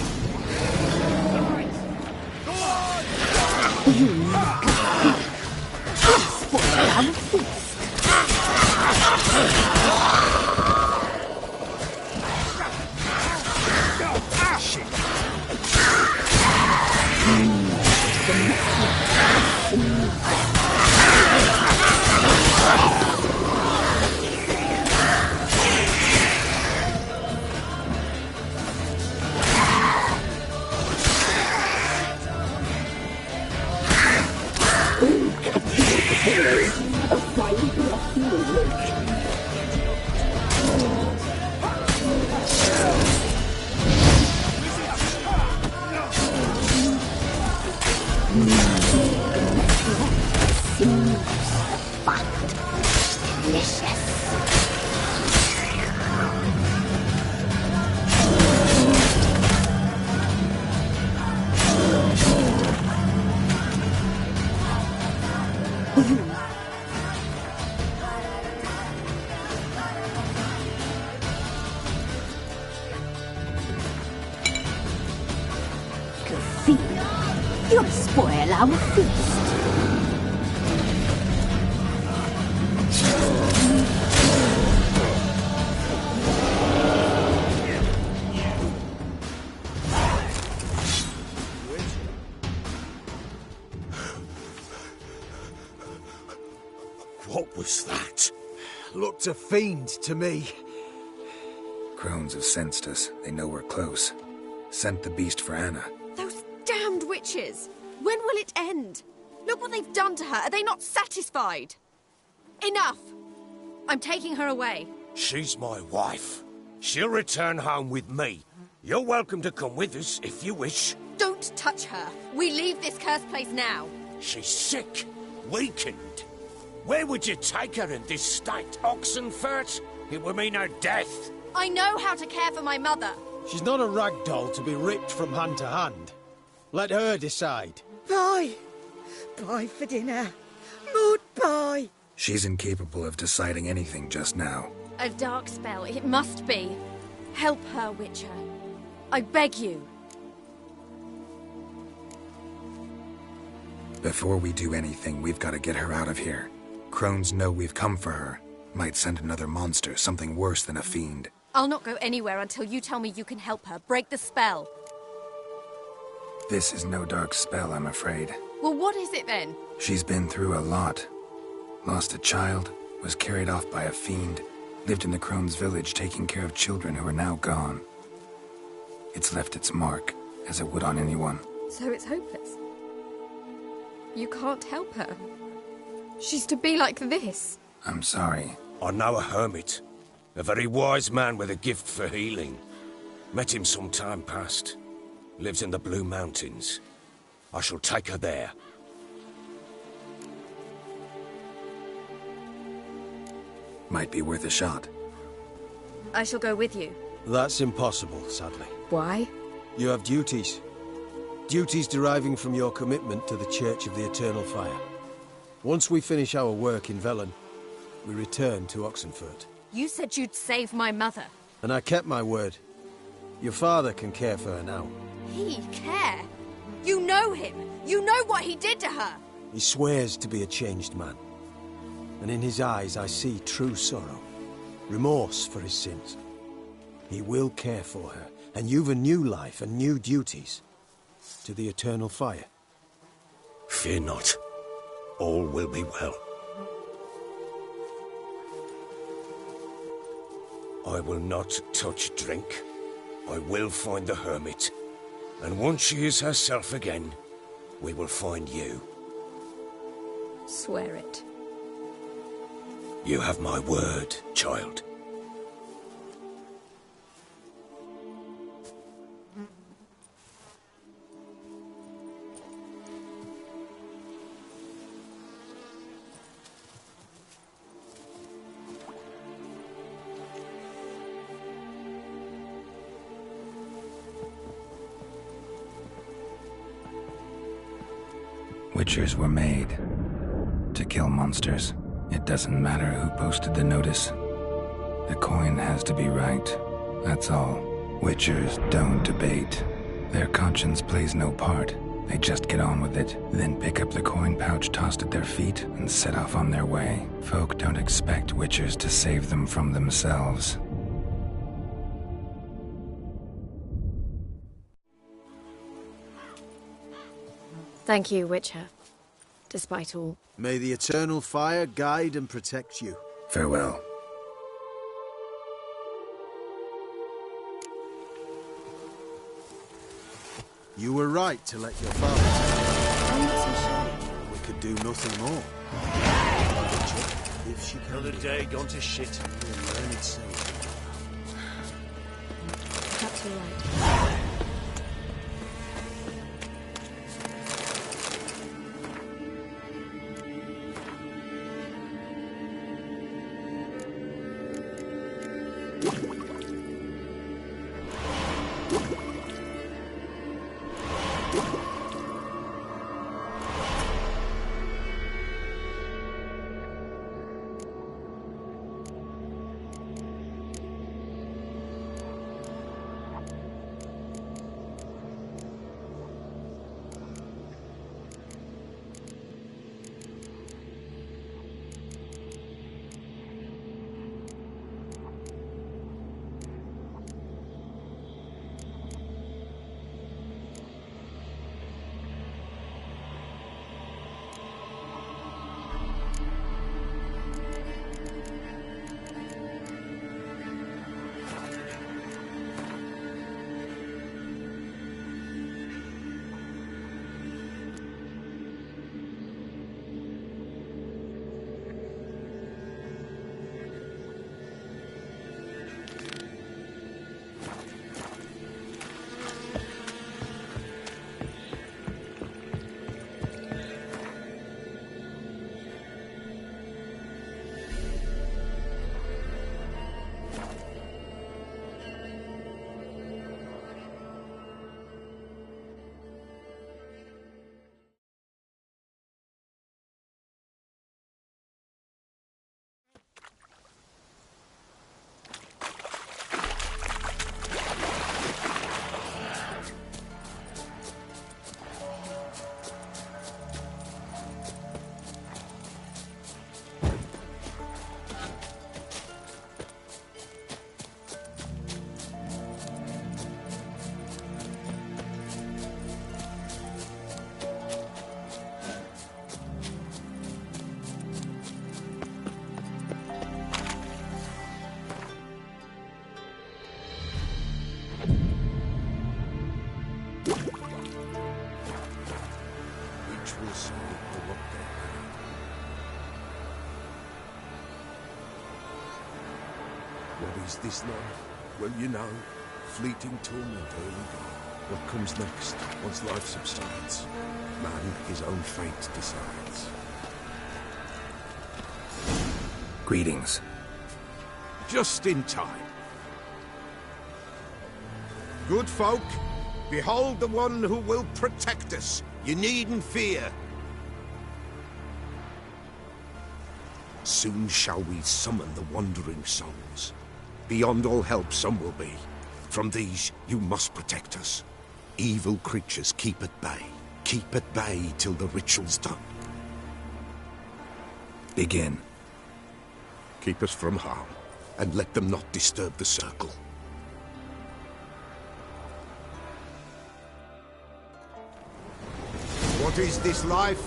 You'll spoil our feast. What was that? Looked a fiend to me. Crones have sensed us. They know we're close. Sent the beast for Anna. Those damned witches! When will it end? Look what they've done to her. Are they not satisfied? Enough! I'm taking her away. She's my wife. She'll return home with me. You're welcome to come with us if you wish. Don't touch her. We leave this cursed place now. She's sick, weakened. Where would you take her in this state, Oxenfurt? It would mean her death. I know how to care for my mother. She's not a rag doll to be ripped from hand to hand. Let her decide. Bye. Bye for dinner. Maud, bye. She's incapable of deciding anything just now. A dark spell, it must be. Help her, Witcher. I beg you. Before we do anything, we've got to get her out of here. Crones know we've come for her. Might send another monster, something worse than a fiend. I'll not go anywhere until you tell me you can help her. Break the spell. This is no dark spell, I'm afraid. Well, what is it then? She's been through a lot. Lost a child, was carried off by a fiend, lived in the Crones village taking care of children who are now gone. It's left its mark, as it would on anyone. So it's hopeless. You can't help her. She's to be like this. I'm sorry. I know a hermit. A very wise man with a gift for healing. Met him some time past. Lives in the Blue Mountains. I shall take her there. Might be worth a shot. I shall go with you. That's impossible, sadly. Why? You have duties. Duties deriving from your commitment to the Church of the Eternal Fire. Once we finish our work in Velen, we return to Oxenfurt. You said you'd save my mother. And I kept my word. Your father can care for her now. He care? You know him. You know what he did to her. He swears to be a changed man. And in his eyes I see true sorrow. Remorse for his sins. He will care for her. And you've a new life and new duties. To the Eternal Fire. Fear not. All will be well. I will not touch drink. I will find the hermit. And once she is herself again, we will find you. Swear it. You have my word, child. Witchers were made to kill monsters. It doesn't matter who posted the notice. The coin has to be right. That's all. Witchers don't debate. Their conscience plays no part. They just get on with it, then pick up the coin pouch tossed at their feet and set off on their way. Folk don't expect Witchers to save them from themselves. Thank you, Witcher. Despite all. May the Eternal Fire guide and protect you. Farewell. You were right to let your father I'm not so sure. We could do nothing more. If she can Another day gone to shit. we'll learn it soon. Perhaps you're right. will spirit go up there. What is this life? Well, you know, fleeting torment early gone. What comes next, once life subsides? Man, his own fate decides. Greetings. Just in time. Good folk, behold the one who will protect us. You needn't fear. Soon shall we summon the wandering souls. Beyond all help some will be. From these you must protect us. Evil creatures keep at bay. Keep at bay till the ritual's done. Begin. Keep us from harm, and let them not disturb the circle. What is this life?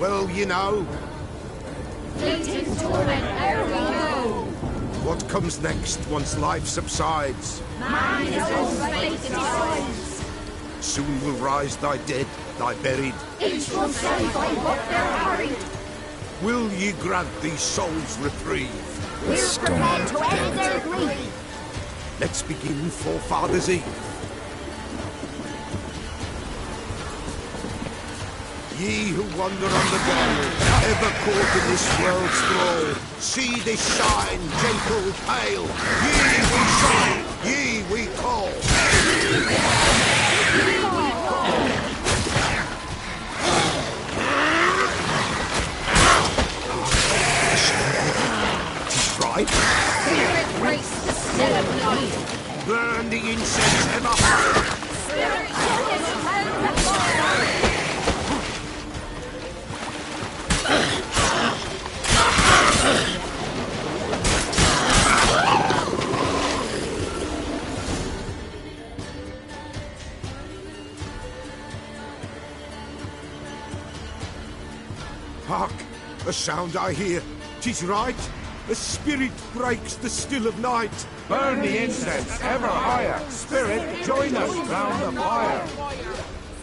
Well, you know. Fleeting torment, there we go. What comes next once life subsides? Man his own fate decides. Soon will rise thy dead, thy buried. Each will say by what they're harried. Will ye grant these souls reprieve? We're prepared to end their grief. Let's begin Forefathers' Eve. Ye who wander on the go, ever caught in this world's thrall, see this sign, gentle, pale. Ye we summon, ye we call. Right? Spirit grace the still of night. Burn the incense ever higher. Spirit turn the fire. Hark! A sound I hear. 'Tis right. A spirit breaks the still of night. Burn the incense ever higher. Spirit, join us round the fire.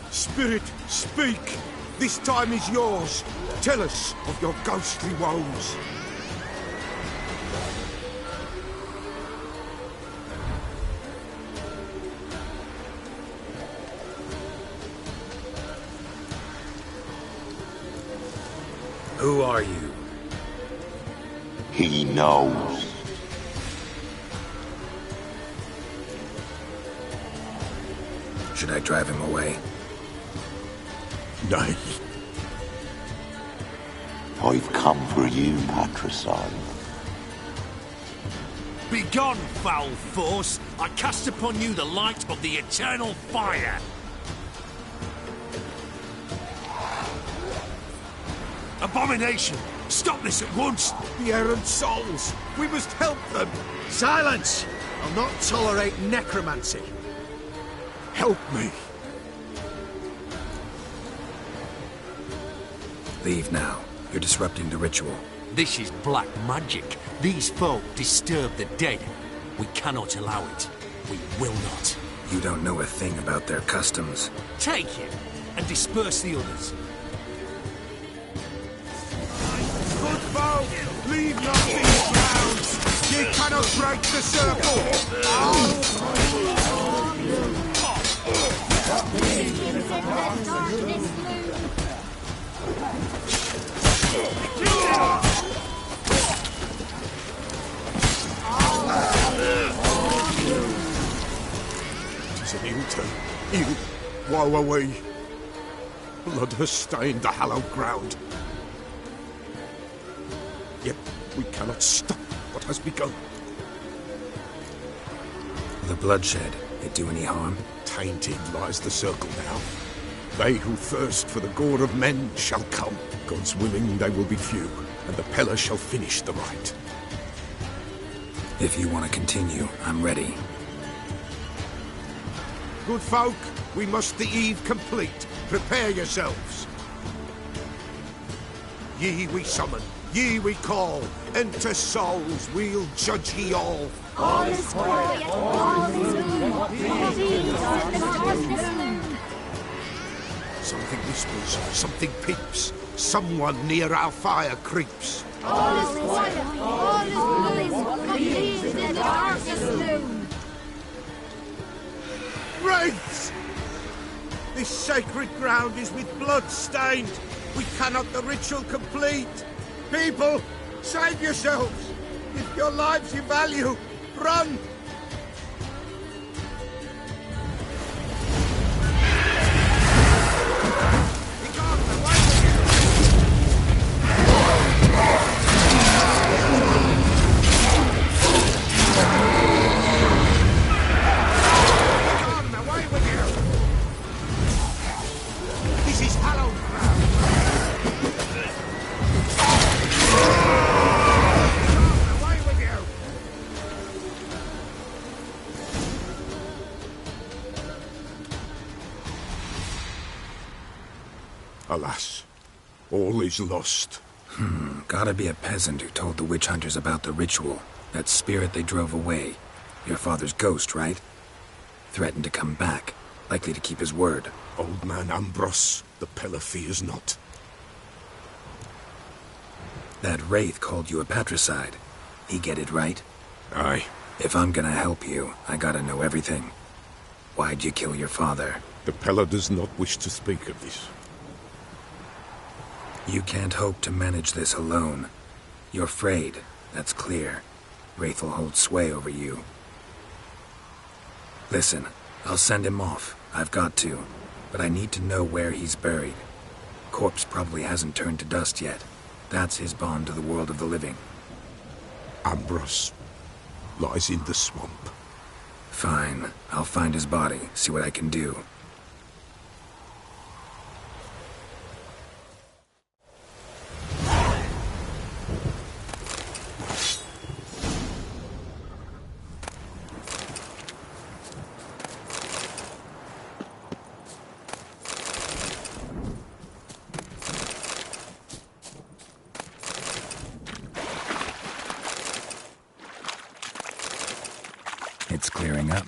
Spirit, speak. This time is yours. Tell us of your ghostly woes. Who are you? He knows. Should I drive him away? Nay. I've come for you, patricide. Begone, foul force! I cast upon you the light of the eternal fire! Abomination! Stop this at once! The errant souls! We must help them! Silence! I'll not tolerate necromancy. Help me! Leave now. You're disrupting the ritual. This is black magic. These folk disturb the dead. We cannot allow it. We will not. You don't know a thing about their customs. Take him and disperse the others. Good folk, leave not these grounds. Ye cannot break the circle. Tis an ill turn. Ill. Woe away. Blood has stained the hallowed ground. Yet we cannot stop what has begun. The bloodshed, it do any harm? Tainted lies the circle now. They who thirst for the gore of men shall come. God's willing they will be few, and the Peller shall finish the rite. If you want to continue, I'm ready. Good folk, we must the eve complete. Prepare yourselves. Ye we summon, ye we call. Enter souls, we'll judge ye all. All is quiet, all is gloom. Something whispers, something peeps. Someone near our fire creeps. All is quiet, all is bliss, in the darkest gloom. Wraiths! This sacred ground is with blood stained. We cannot the ritual complete. People, save yourselves. If your lives you value, run! Alas, all is lost. Gotta be a peasant who told the witch hunters about the ritual. That spirit they drove away. Your father's ghost, right? Threatened to come back. Likely to keep his word. Old man Ambrose, the Pella fears not. That wraith called you a patricide. He get it right? Aye. If I'm gonna help you, I gotta know everything. Why'd you kill your father? The Pella does not wish to speak of this. You can't hope to manage this alone. You're afraid, that's clear. Wraith will hold sway over you. Listen, I'll send him off. I've got to. But I need to know where he's buried. Corpse probably hasn't turned to dust yet. That's his bond to the world of the living. Ambrose lies in the swamp. Fine. I'll find his body, see what I can do. It's clearing up.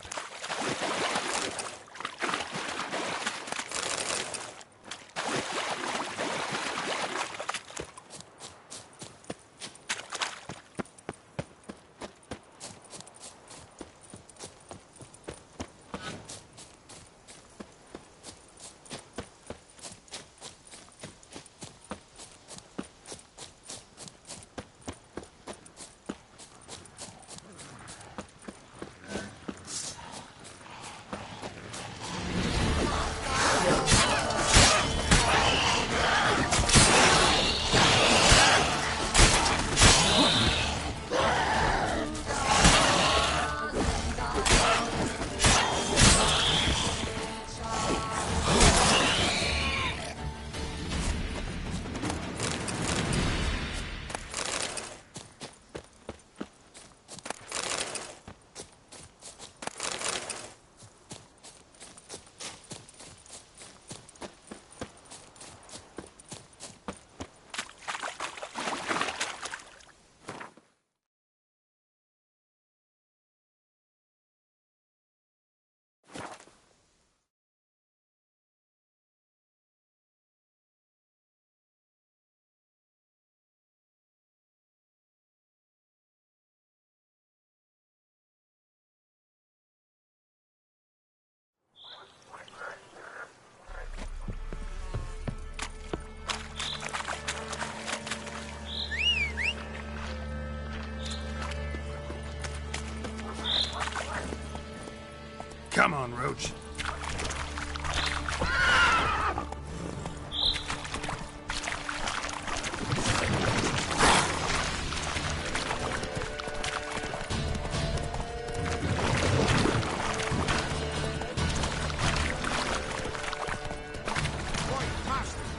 Come on, Roach.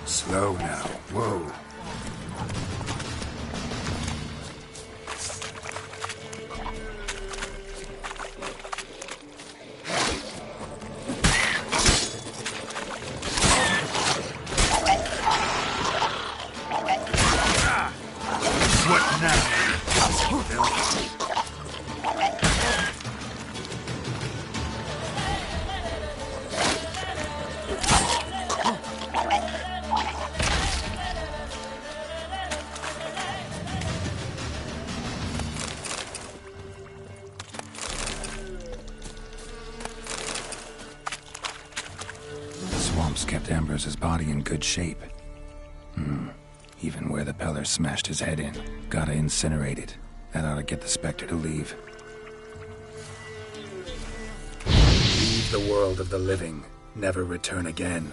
Slow now. Whoa. Wolves kept Ambrose's body in good shape. Even where the Peller smashed his head in. Gotta incinerate it. That ought to get the Spectre to leave. Leave the world of the living. Never return again.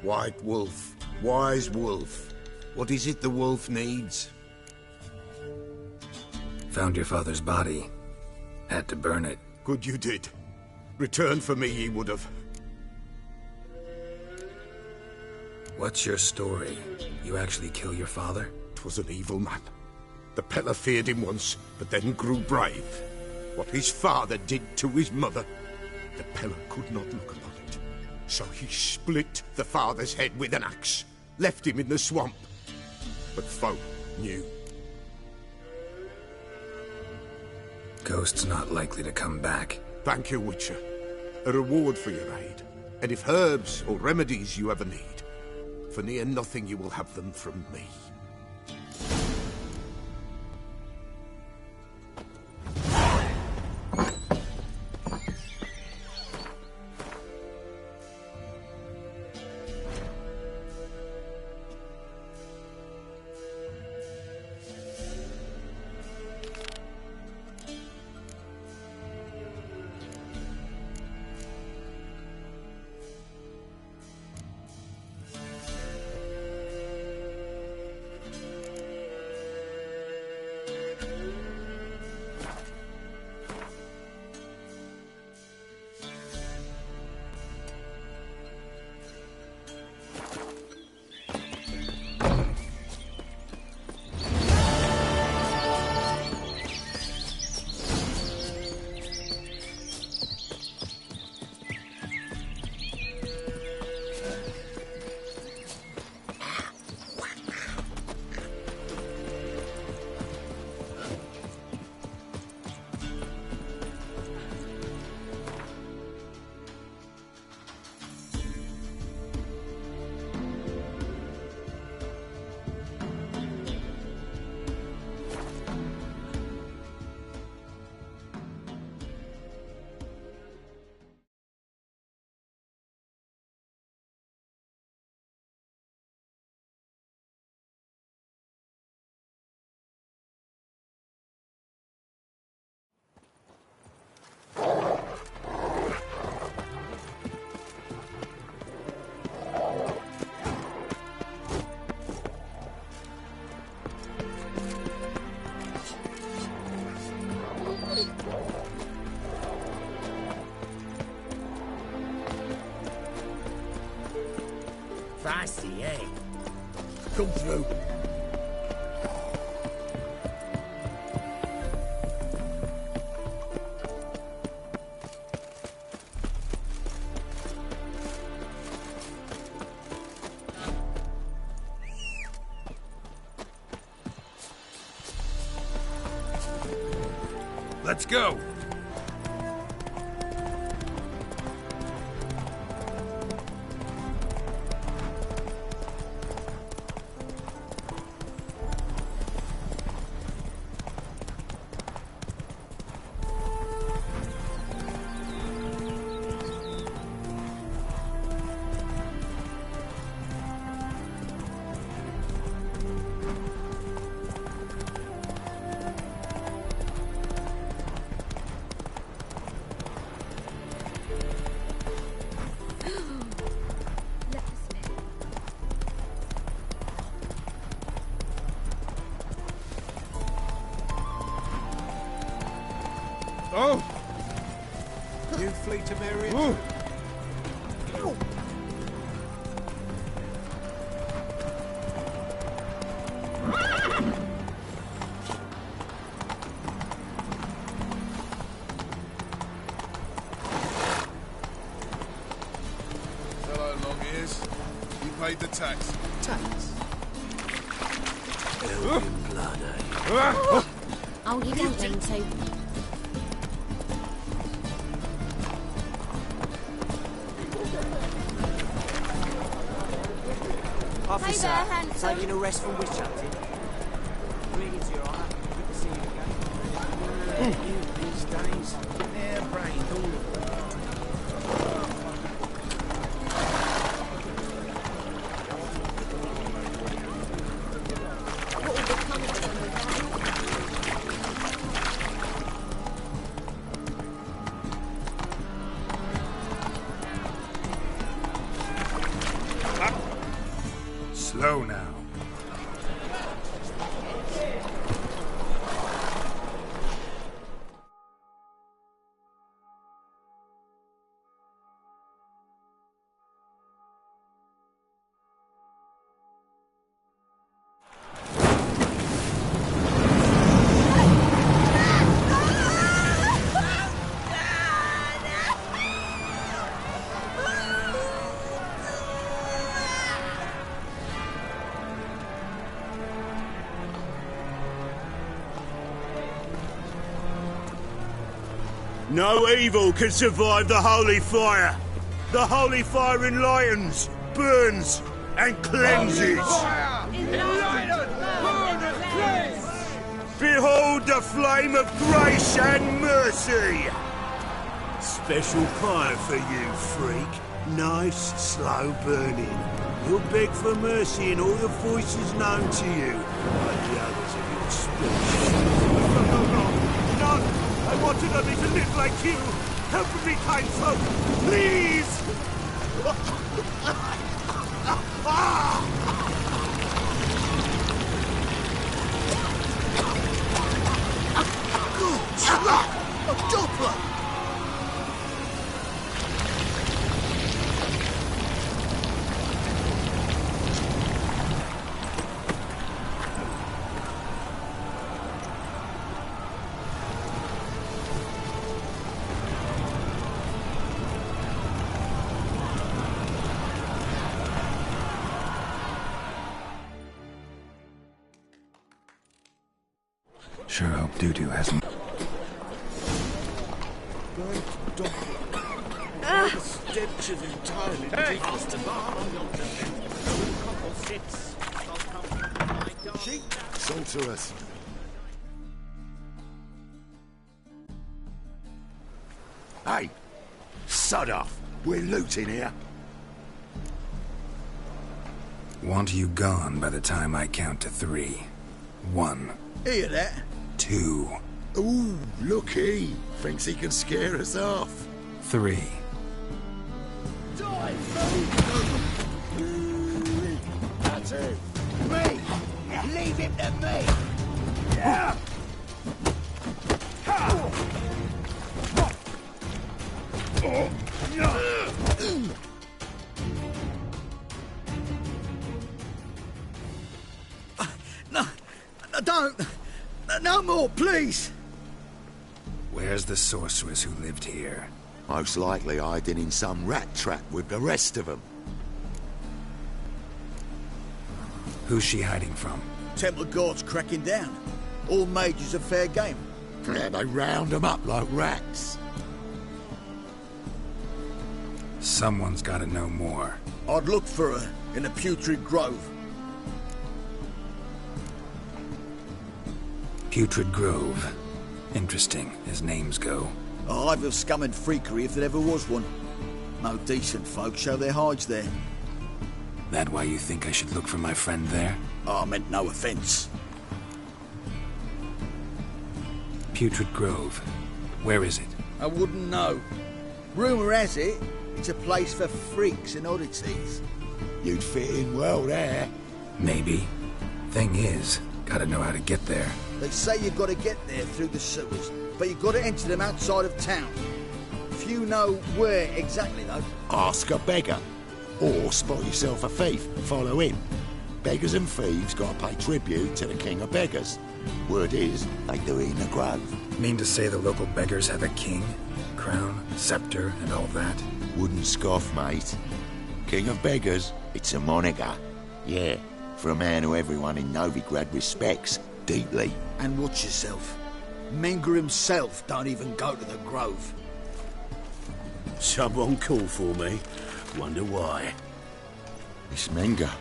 White Wolf, wise wolf. What is it the wolf needs? Found your father's body. Had to burn it. Good you did. Return for me ye would have. What's your story? You actually kill your father? 'Twas an evil man. The Peller feared him once, but then grew brave. What his father did to his mother, the Peller could not look upon it. So he split the father's head with an axe, left him in the swamp. But folk knew. Ghost's not likely to come back. Thank you, Witcher. A reward for your aid. And if herbs or remedies you ever need, for near nothing you will have them from me. Feisty, eh? Come through. Let's go! Oh! You flee to Mary. Hello, long ears. You paid the tax. Tax? Blood, eh? Oh, you don't mean to. Officer, Hey there, handsome. taking a rest from witch hunting. Greetings, Your Honour. Good to see you again. You these days, hair-brained, all of them. Slow now. No evil can survive the holy fire. The holy fire enlightens, burns, and cleanses. Behold the flame of grace and mercy. Special fire for you, freak. Nice, slow burning. You'll beg for mercy in all the voices known to you, like the others of your species. No! I wanted only to live like you! Help me, kind folk! Please! Good slap! A doppler! Sure hope Dudu hasn't... The stench is entirely ridiculous to Sheep, sorceress. Hey, sod off. We're looting here. Want you gone by the time I count to 3. 1. Hear that? 2. Ooh, look he. Thinks he can scare us off. 3. That's it. Me! Leave him to me! Yeah! No, don't! No more, please! Where's the sorceress who lived here? Most likely hiding in some rat trap with the rest of them. Who's she hiding from? Temple Guard's cracking down. All mages are fair game. Yeah, they round them up like rats. Someone's gotta know more. I'd look for her in the Putrid Grove. Putrid Grove. Interesting, as names go. A hive of scum and freakery if there ever was one. No decent folk show their hides there. That why you think I should look for my friend there? I meant no offence. Putrid Grove. Where is it? I wouldn't know. Rumour has it, it's a place for freaks and oddities. You'd fit in well there. Maybe. Thing is, gotta know how to get there. They say you've got to get there through the sewers, but you've got to enter them outside of town. Few know where exactly, though. Ask a beggar. Or spot yourself a thief and follow him. Beggars and thieves gotta pay tribute to the king of beggars. Word is, they do it in the grove. Mean to say the local beggars have a king, crown, scepter, and all that? Wouldn't scoff, mate. King of beggars, it's a moniker. Yeah, for a man who everyone in Novigrad respects deeply. And watch yourself. Menger himself don't even go to the grove. Someone called for me. Wonder why. It's Menger.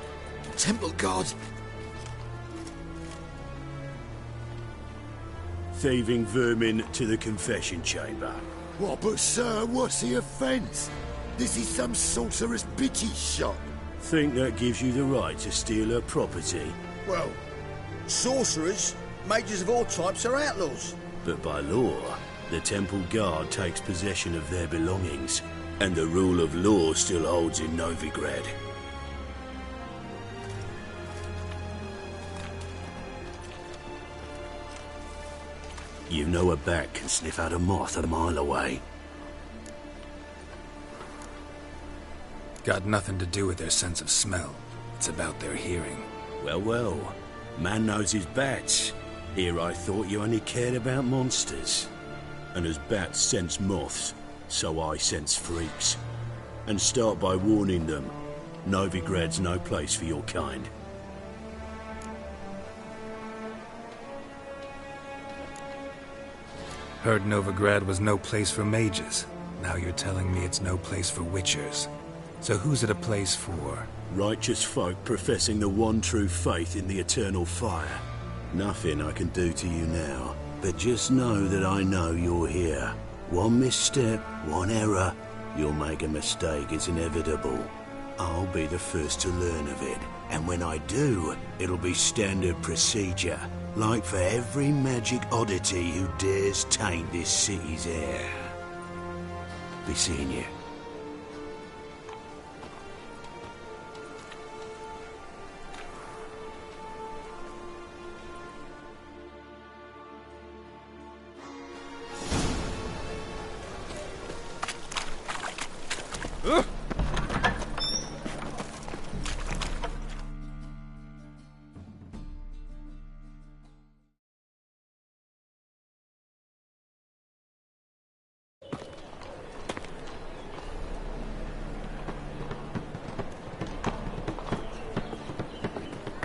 Temple guard. Thieving vermin to the confession chamber. What, but sir, what's the offence? This is some sorcerer's bitchy shop. Think that gives you the right to steal her property? Well, sorcerers, mages of all types are outlaws. But by law, the temple guard takes possession of their belongings, and the rule of law still holds in Novigrad. You know a bat can sniff out a moth a mile away. Got nothing to do with their sense of smell. It's about their hearing. Well, well. Man knows his bats. Here I thought you only cared about monsters. And as bats sense moths, so I sense freaks. And start by warning them, Novigrad's no place for your kind. Heard Novigrad was no place for mages. Now you're telling me it's no place for witchers. So who's it a place for? Righteous folk professing the one true faith in the eternal fire. Nothing I can do to you now, but just know that I know you're here. One misstep, one error, you'll make a mistake, it's inevitable. I'll be the first to learn of it, and when I do, it'll be standard procedure, like for every magic oddity who dares taint this city's air. Be seeing you.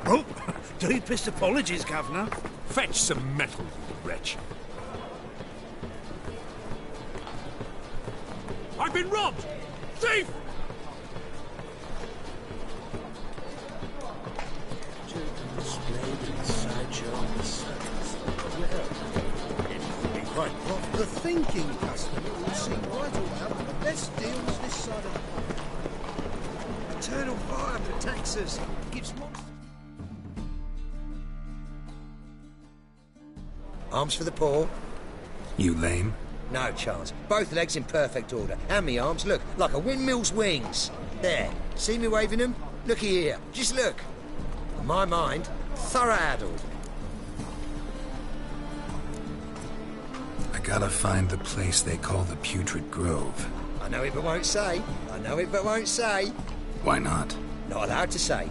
Oh, deepest apologies, Governor. Fetch some metal, you wretch. I've been robbed! Thief! The thinking customer will see right away the best deals this side of the Eternal fire protects us. Gives monsters. Arms for the poor. You lame? No chance. Both legs in perfect order. And me arms, look, like a windmill's wings. There. See me waving them? Looky here. Just look. In my mind, thorough-addled. I gotta find the place they call the Putrid Grove. I know it but won't say. I know it but won't say. Why not? Not allowed to say.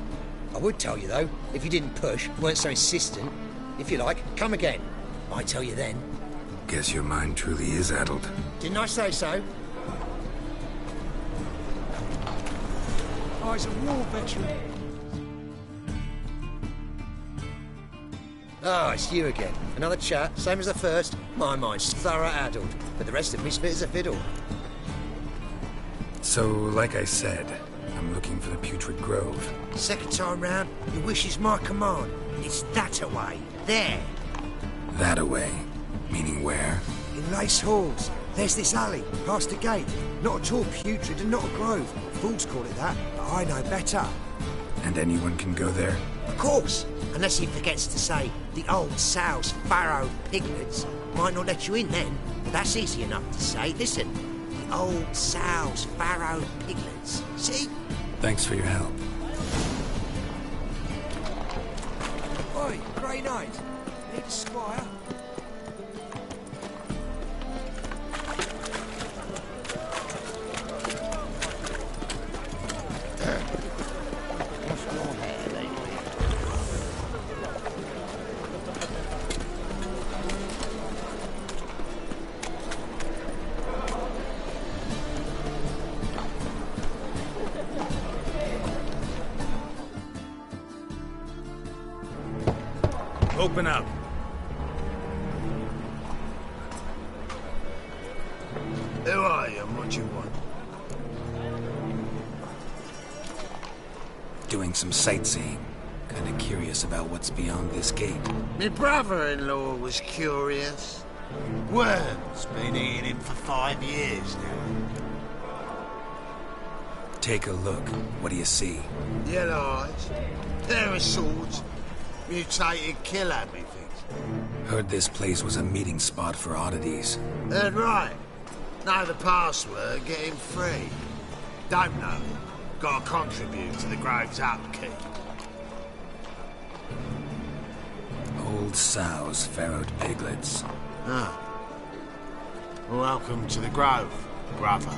I would tell you, though, if you didn't push, weren't so insistent. If you like, come again. I tell you then. Guess your mind truly is addled. Didn't I say so? Oh, he's a war veteran. Ah, it's you again. Another chat, same as the first. My mind's thorough addled, but the rest of me's fit as a fiddle. So, like I said, I'm looking for the Putrid Grove. Second time round, your wish is my command. It's that away. There. That away? Meaning where? In Lace Halls. There's this alley, past the gate. Not at all putrid and not a grove. Fools call it that, but I know better. And anyone can go there? Of course, unless he forgets to say the old sow's farrowed piglets. Might not let you in then, but that's easy enough to say. Listen, the old sow's farrowed piglets. See? Thanks for your help. Oi, Grey Knight. Need a squire? Open up. Who are you and what do you want? Doing some sightseeing. Kinda curious about what's beyond this gate. My brother-in-law was curious. Worm's been eating him for 5 years now. Take a look. What do you see? Yellow eyes, pair of swords, mutated killer, methinks. Heard this place was a meeting spot for oddities. Heard right. Know the password, get him free. Don't know him. Gotta contribute to the Grove's upkeep. Old sows, farrowed piglets. Ah. Welcome to the Grove, brother.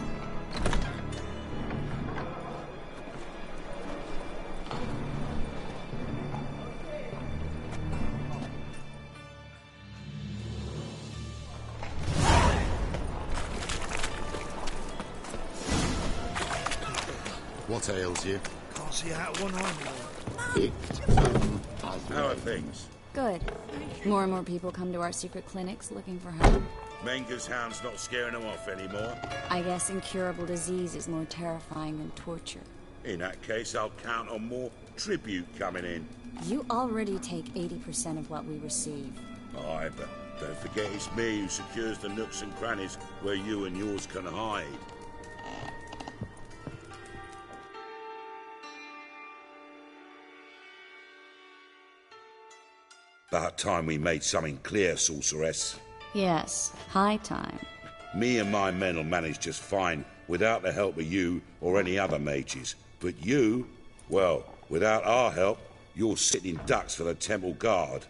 What ails you? Can't see out one eye. How are things? Good. More and more people come to our secret clinics looking for help. Menger's hound's not scaring them off anymore. I guess incurable disease is more terrifying than torture. In that case, I'll count on more tribute coming in. You already take 80% of what we receive. Aye, but don't forget it's me who secures the nooks and crannies where you and yours can hide. About time we made something clear, sorceress. Yes, high time. Me and my men will manage just fine without the help of you or any other mages. But you, well, without our help, you're sitting ducks for the Temple Guard.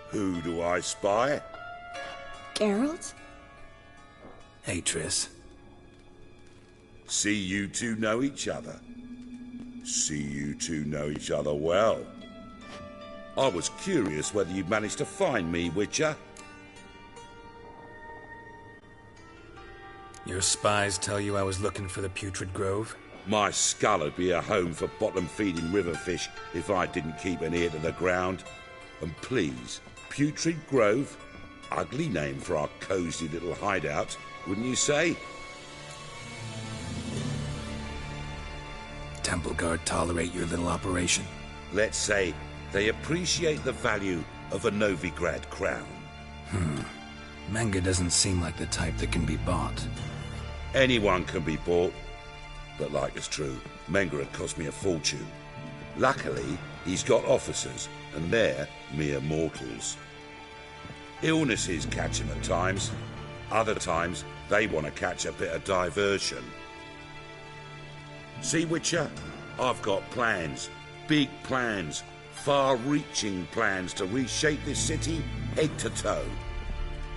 Who do I spy? Geralt? Hey, Triss. See you two know each other. See you two know each other well. I was curious whether you'd managed to find me, Witcher. Your spies tell you I was looking for the Putrid Grove? My skull would be a home for bottom-feeding river fish if I didn't keep an ear to the ground. And please, Putrid Grove? Ugly name for our cosy little hideout, wouldn't you say? Temple Guard tolerate your little operation? Let's say they appreciate the value of a Novigrad crown. Menger doesn't seem like the type that can be bought. Anyone can be bought. But like it's true, Menger had cost me a fortune. Luckily, he's got officers, and they're mere mortals. Illnesses catch him at times. Other times, they want to catch a bit of diversion. See, Witcher? I've got plans. Big plans. Far-reaching plans to reshape this city head to toe.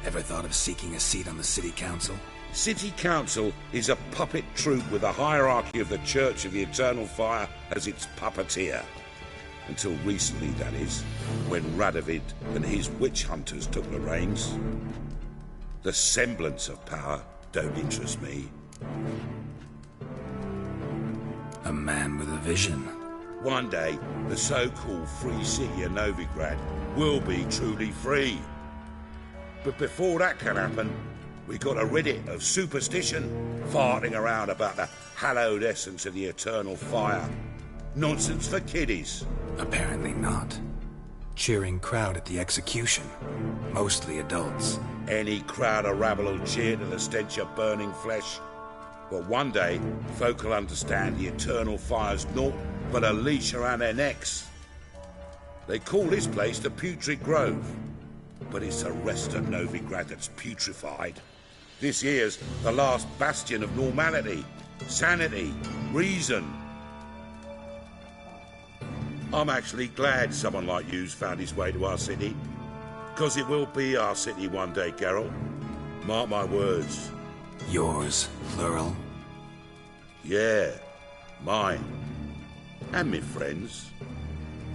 Ever thought of seeking a seat on the city council? City council is a puppet troupe with a hierarchy of the Church of the Eternal Fire as its puppeteer. Until recently, that is, when Radovid and his witch hunters took the reins. The semblance of power don't interest me. A man with a vision. One day, the so-called free city of Novigrad will be truly free. But before that can happen, we got rid it of superstition, farting around about the hallowed essence of the eternal fire. Nonsense for kiddies. Apparently not. Cheering crowd at the execution. Mostly adults. Any crowd or rabble will cheer to the stench of burning flesh. But one day, folk will understand the eternal fire's naught but a leash around their necks. They call this place the Putrid Grove, but it's the rest of Novigrad that's putrefied. This here's the last bastion of normality, sanity, reason. I'm actually glad someone like you's found his way to our city, because it will be our city one day, Geralt. Mark my words. Yours, plural? Yeah, mine. And me friends.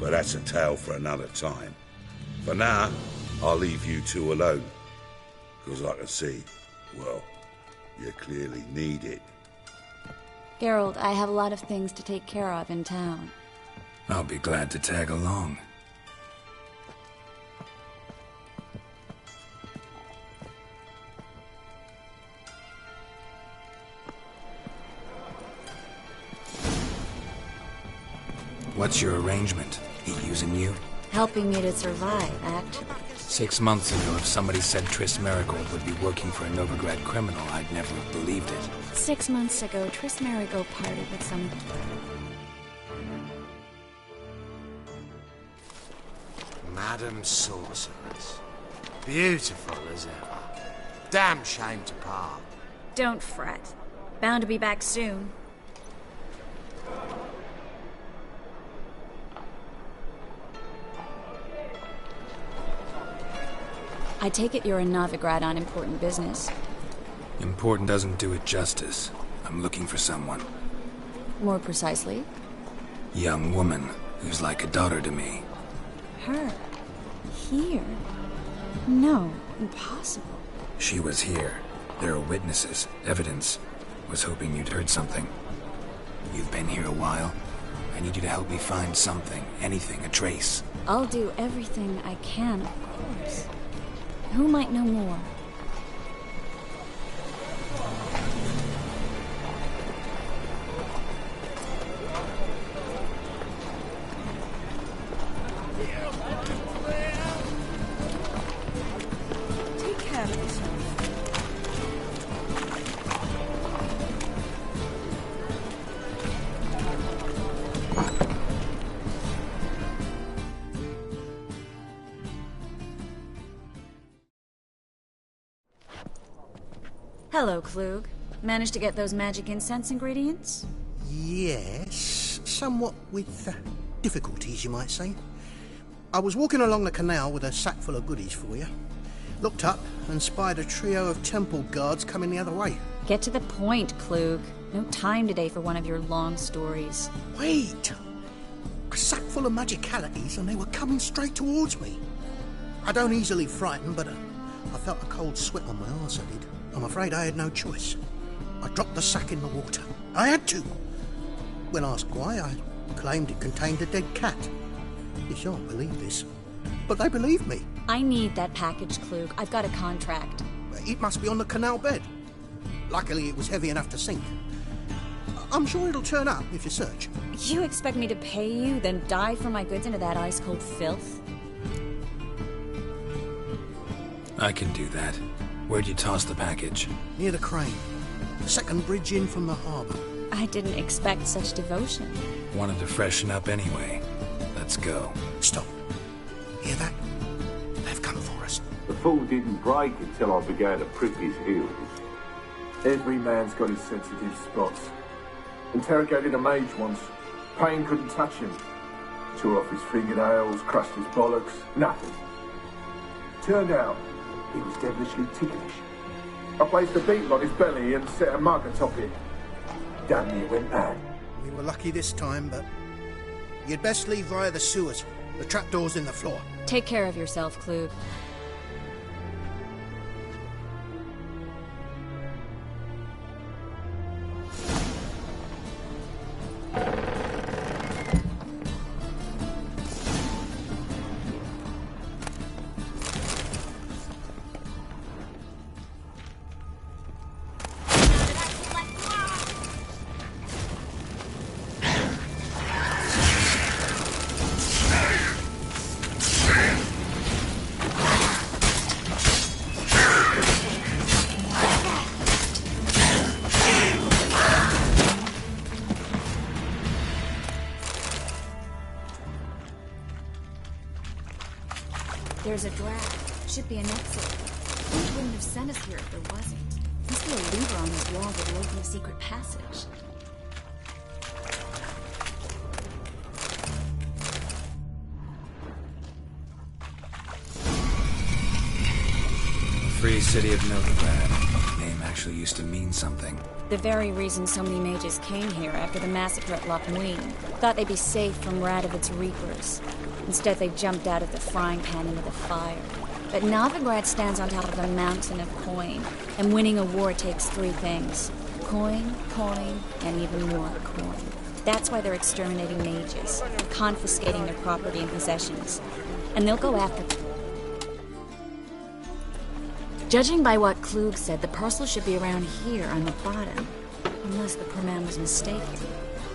But that's a tale for another time. For now, I'll leave you two alone. Because I can see, well, you clearly need it. Geralt, I have a lot of things to take care of in town. I'll be glad to tag along. What's your arrangement? He using you? Helping me to survive, actually. 6 months ago, if somebody said Triss Merigold would be working for a Novigrad criminal, I'd never have believed it. 6 months ago, Triss Merigold parted with some... Madam Sorceress. Beautiful as ever. Damn shame to part. Don't fret. Bound to be back soon. I take it you're in Novigrad on important business. Important doesn't do it justice. I'm looking for someone. More precisely? Young woman who's like a daughter to me. Her? Here? No, impossible. She was here. There are witnesses, evidence. Was hoping you'd heard something. You've been here a while. I need you to help me find something, anything, a trace. I'll do everything I can, of course. Who might know more? Take care of yourself. Hello, Klug. Managed to get those magic incense ingredients? Yes, somewhat with difficulties, you might say. I was walking along the canal with a sack full of goodies for you. Looked up and spied a trio of temple guards coming the other way. Get to the point, Klug. No time today for one of your long stories. Wait! A sack full of magicalities and they were coming straight towards me. I don't easily frighten, but I felt a cold sweat on my arse, I did. I'm afraid I had no choice. I dropped the sack in the water. I had to. When asked why, I claimed it contained a dead cat. You shan't believe this, but they believed me. I need that package, Klug. I've got a contract. It must be on the canal bed. Luckily, it was heavy enough to sink. I'm sure it'll turn up if you search. You expect me to pay you, then dive for my goods into that ice-cold filth? I can do that. Where'd you toss the package? Near the crane. The second bridge in from the harbour. I didn't expect such devotion. Wanted to freshen up anyway. Let's go. Stop. Hear that? They've come for us. The fall didn't break until I began to prick his heels. Every man's got his sensitive spots. Interrogated a mage once. Pain couldn't touch him. Tore off his fingernails, crushed his bollocks. Nothing. Turned out, he was devilishly ticklish. I placed a beetle on his belly and set a mug atop it. Damn near went mad. We were lucky this time, but you'd best leave via the sewers. The trapdoor's in the floor. Take care of yourself, Klug. There's a draft. Should be an exit. He wouldn't have sent us here if there wasn't. Must be a lever on this wall that will open a secret passage. Free City of Novigrad. Name actually used to mean something. The very reason so many mages came here after the massacre at Loch Muin. Thought they'd be safe from Radovid's reapers. Instead, they jumped out of the frying pan into the fire. But Novigrad stands on top of a mountain of coin, and winning a war takes three things. Coin, coin, and even more coin. That's why they're exterminating mages, confiscating their property and possessions. And they'll go after them. Judging by what Klug said, the parcel should be around here on the bottom. Unless the poor man was mistaken.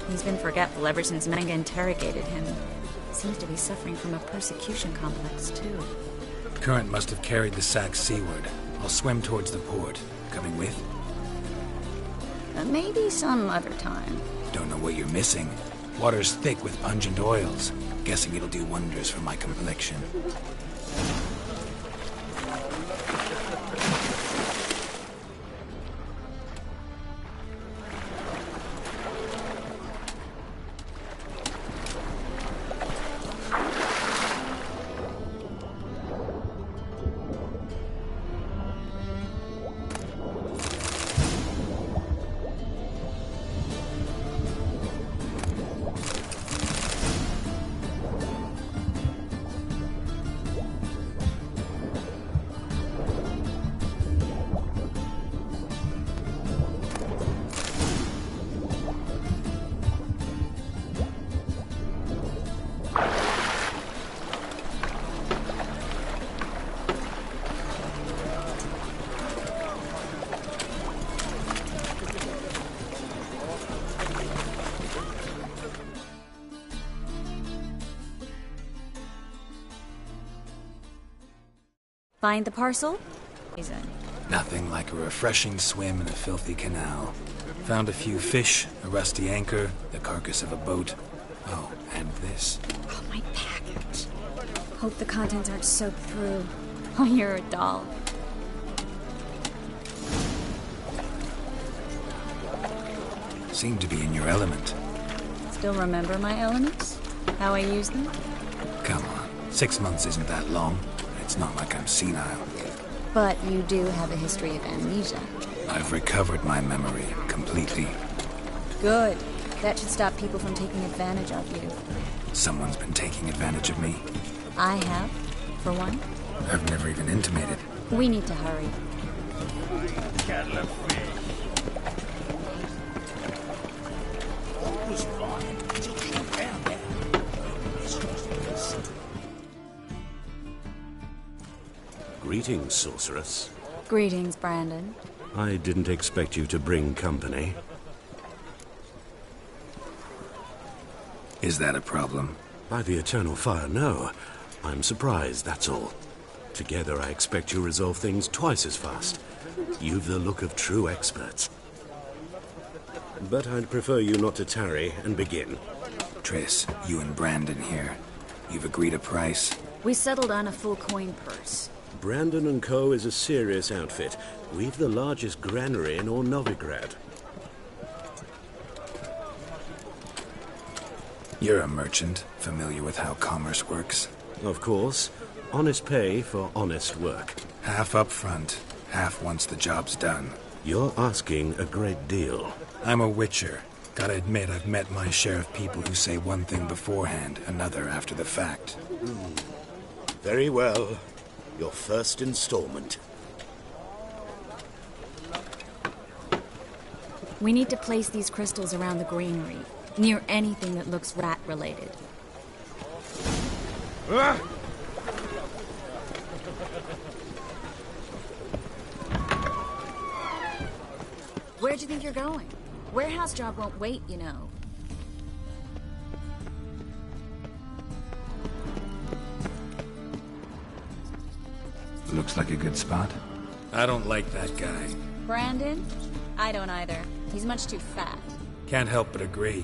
He's been forgetful ever since Manga interrogated him. Seems to be suffering from a persecution complex, too. Current must have carried the sack seaward. I'll swim towards the port. Coming with? Maybe some other time. Don't know what you're missing. Water's thick with pungent oils. Guessing it'll do wonders for my complexion. Find the parcel? Nothing like a refreshing swim in a filthy canal. Found a few fish, a rusty anchor, the carcass of a boat. Oh, and this. Oh, my package. Hope the contents aren't soaked through. Oh, you're a doll. Seem to be in your element. Still remember my elements? How I use them? Come on, 6 months isn't that long. It's not like I'm senile. But you do have a history of amnesia. I've recovered my memory completely. Good. That should stop people from taking advantage of you. Someone's been taking advantage of me. I have, for one. I've never even intimated. We need to hurry. Greetings, sorceress. Greetings, Brandon. I didn't expect you to bring company. Is that a problem? By the eternal fire, no. I'm surprised, that's all. Together, I expect you resolve things twice as fast. You've the look of true experts. But I'd prefer you not to tarry and begin. Triss, you and Brandon here. You've agreed a price? We settled on a full coin purse. Brandon & Co. is a serious outfit. We've the largest granary in all Novigrad. You're a merchant, familiar with how commerce works? Of course. Honest pay for honest work. Half up front, half once the job's done. You're asking a great deal. I'm a witcher. Gotta admit, I've met my share of people who say one thing beforehand, another after the fact. Very well. Your first installment. We need to place these crystals around the greenery, near anything that looks rat-related. Where do you think you're going? Warehouse job won't wait, you know. Looks like a good spot. I don't like that guy. Brandon? I don't either. He's much too fat. Can't help but agree.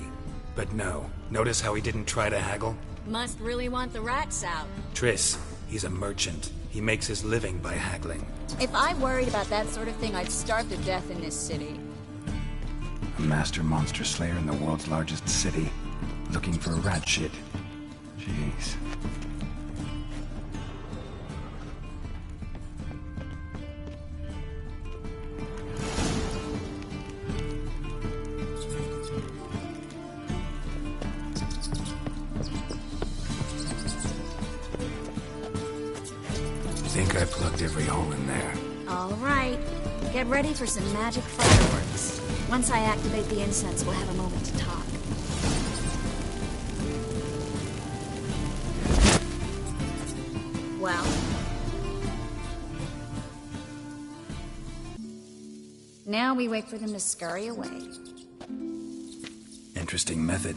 But no, notice how he didn't try to haggle? Must really want the rats out. Triss, He's a merchant. He makes his living by haggling. If I worried about that sort of thing, I'd starve to death in this city. A master monster slayer in the world's largest city, looking for rat shit. Jeez. I think I plugged every hole in there. All right. Get ready for some magic fireworks. Once I activate the incense, we'll have a moment to talk. Well? Now we wait for them to scurry away. Interesting method.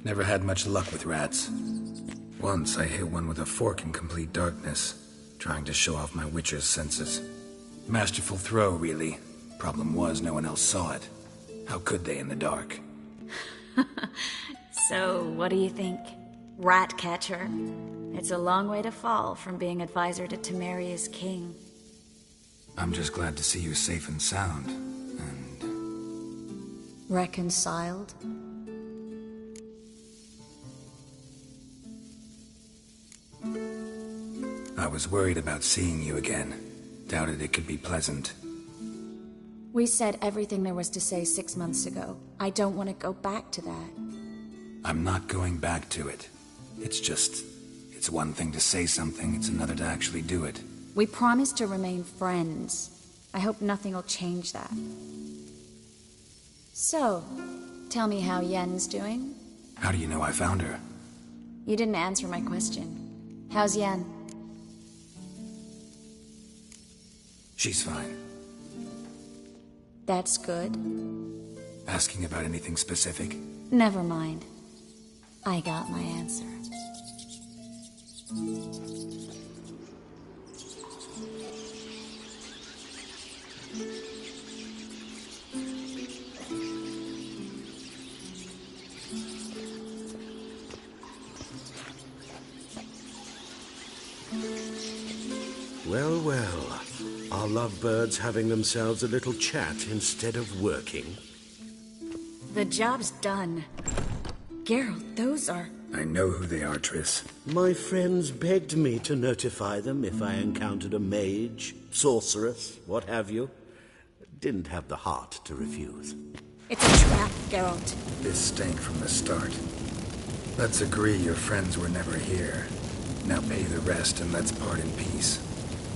Never had much luck with rats. Once I hit one with a fork in complete darkness, trying to show off my witcher's senses. Masterful throw, really. Problem was, no one else saw it. How could they in the dark? So, what do you think? Rat catcher? It's a long way to fall from being advisor to Temeria's king. I'm just glad to see you safe and sound. And... reconciled? I was worried about seeing you again. Doubted it could be pleasant. We said everything there was to say 6 months ago. I don't want to go back to that. I'm not going back to it. It's one thing to say something, it's another to actually do it. We promised to remain friends. I hope nothing will change that. So, tell me how Yen's doing? How do you know I found her? You didn't answer my question. How's Yen? She's fine. That's good. Asking about anything specific? Never mind. I got my answer. Well, well. Are lovebirds having themselves a little chat instead of working? The job's done. Geralt, those are... I know who they are, Triss. My friends begged me to notify them if I encountered a mage, sorceress, what have you. Didn't have the heart to refuse. It's a trap, Geralt. This stank from the start. Let's agree your friends were never here. Now pay the rest and let's part in peace.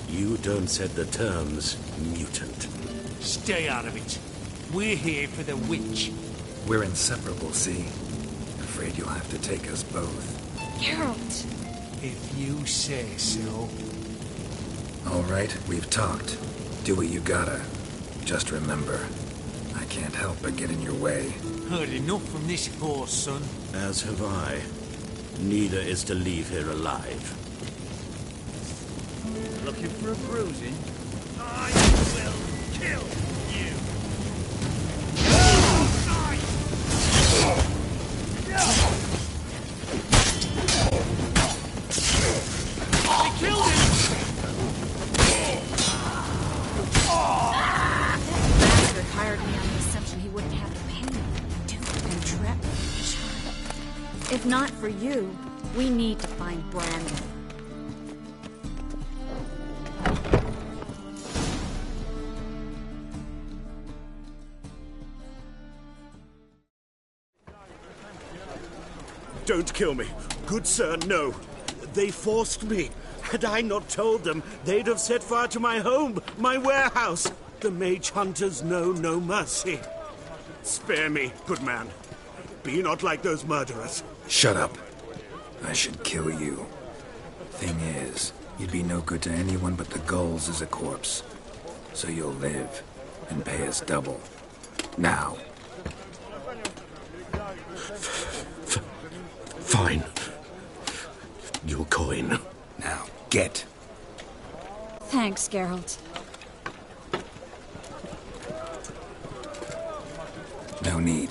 You don't set the terms, mutant. Stay out of it. We're here for the witch. We're inseparable, see? Afraid you'll have to take us both. Geralt! If you say so. All right, we've talked. Do what you gotta. Just remember, I can't help but get in your way. Heard enough from this poor son. As have I. Neither is to leave here alive. Looking for a bruising? I will kill you! I killed him! That bastard hired me on the assumption he wouldn't have to pay me. Dude, and trap me. If not for you, we need to find Brandon. Don't kill me. Good sir, no. They forced me. Had I not told them, they'd have set fire to my home, my warehouse. The mage hunters know no mercy. Spare me, good man. Be not like those murderers. Shut up. I should kill you. Thing is, you'd be no good to anyone but the gulls as a corpse. So you'll live, and pay us double. Now. Fine. Your coin. Now, get. Thanks, Geralt. No need.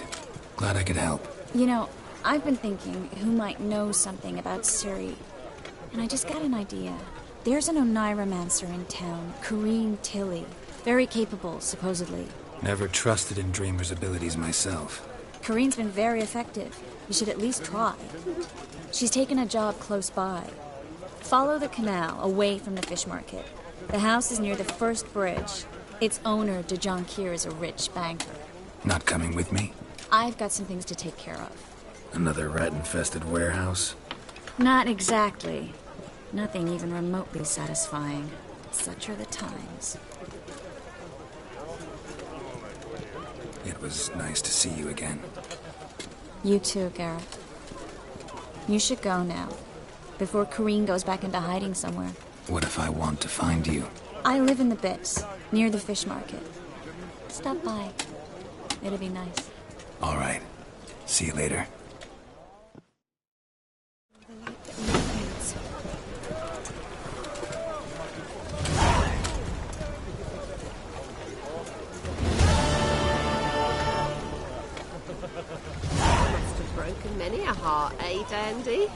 Glad I could help. You know, I've been thinking who might know something about Ciri, and I just got an idea. There's an Oneiromancer in town, Kareen Tilly. Very capable, supposedly. Never trusted in Dreamer's abilities myself. Kareen's been very effective. You should at least try. She's taken a job close by. Follow the canal, away from the fish market. The house is near the first bridge. Its owner, Dejon Kier, is a rich banker. Not coming with me? I've got some things to take care of. Another rat-infested warehouse? Not exactly. Nothing even remotely satisfying. Such are the times. It was nice to see you again. You too, Gareth. You should go now, before Kareen goes back into hiding somewhere. What if I want to find you? I live in the Bits, near the fish market. Stop by. It'll be nice. All right. See you later. Must have broken many a heart, eh, Dandy?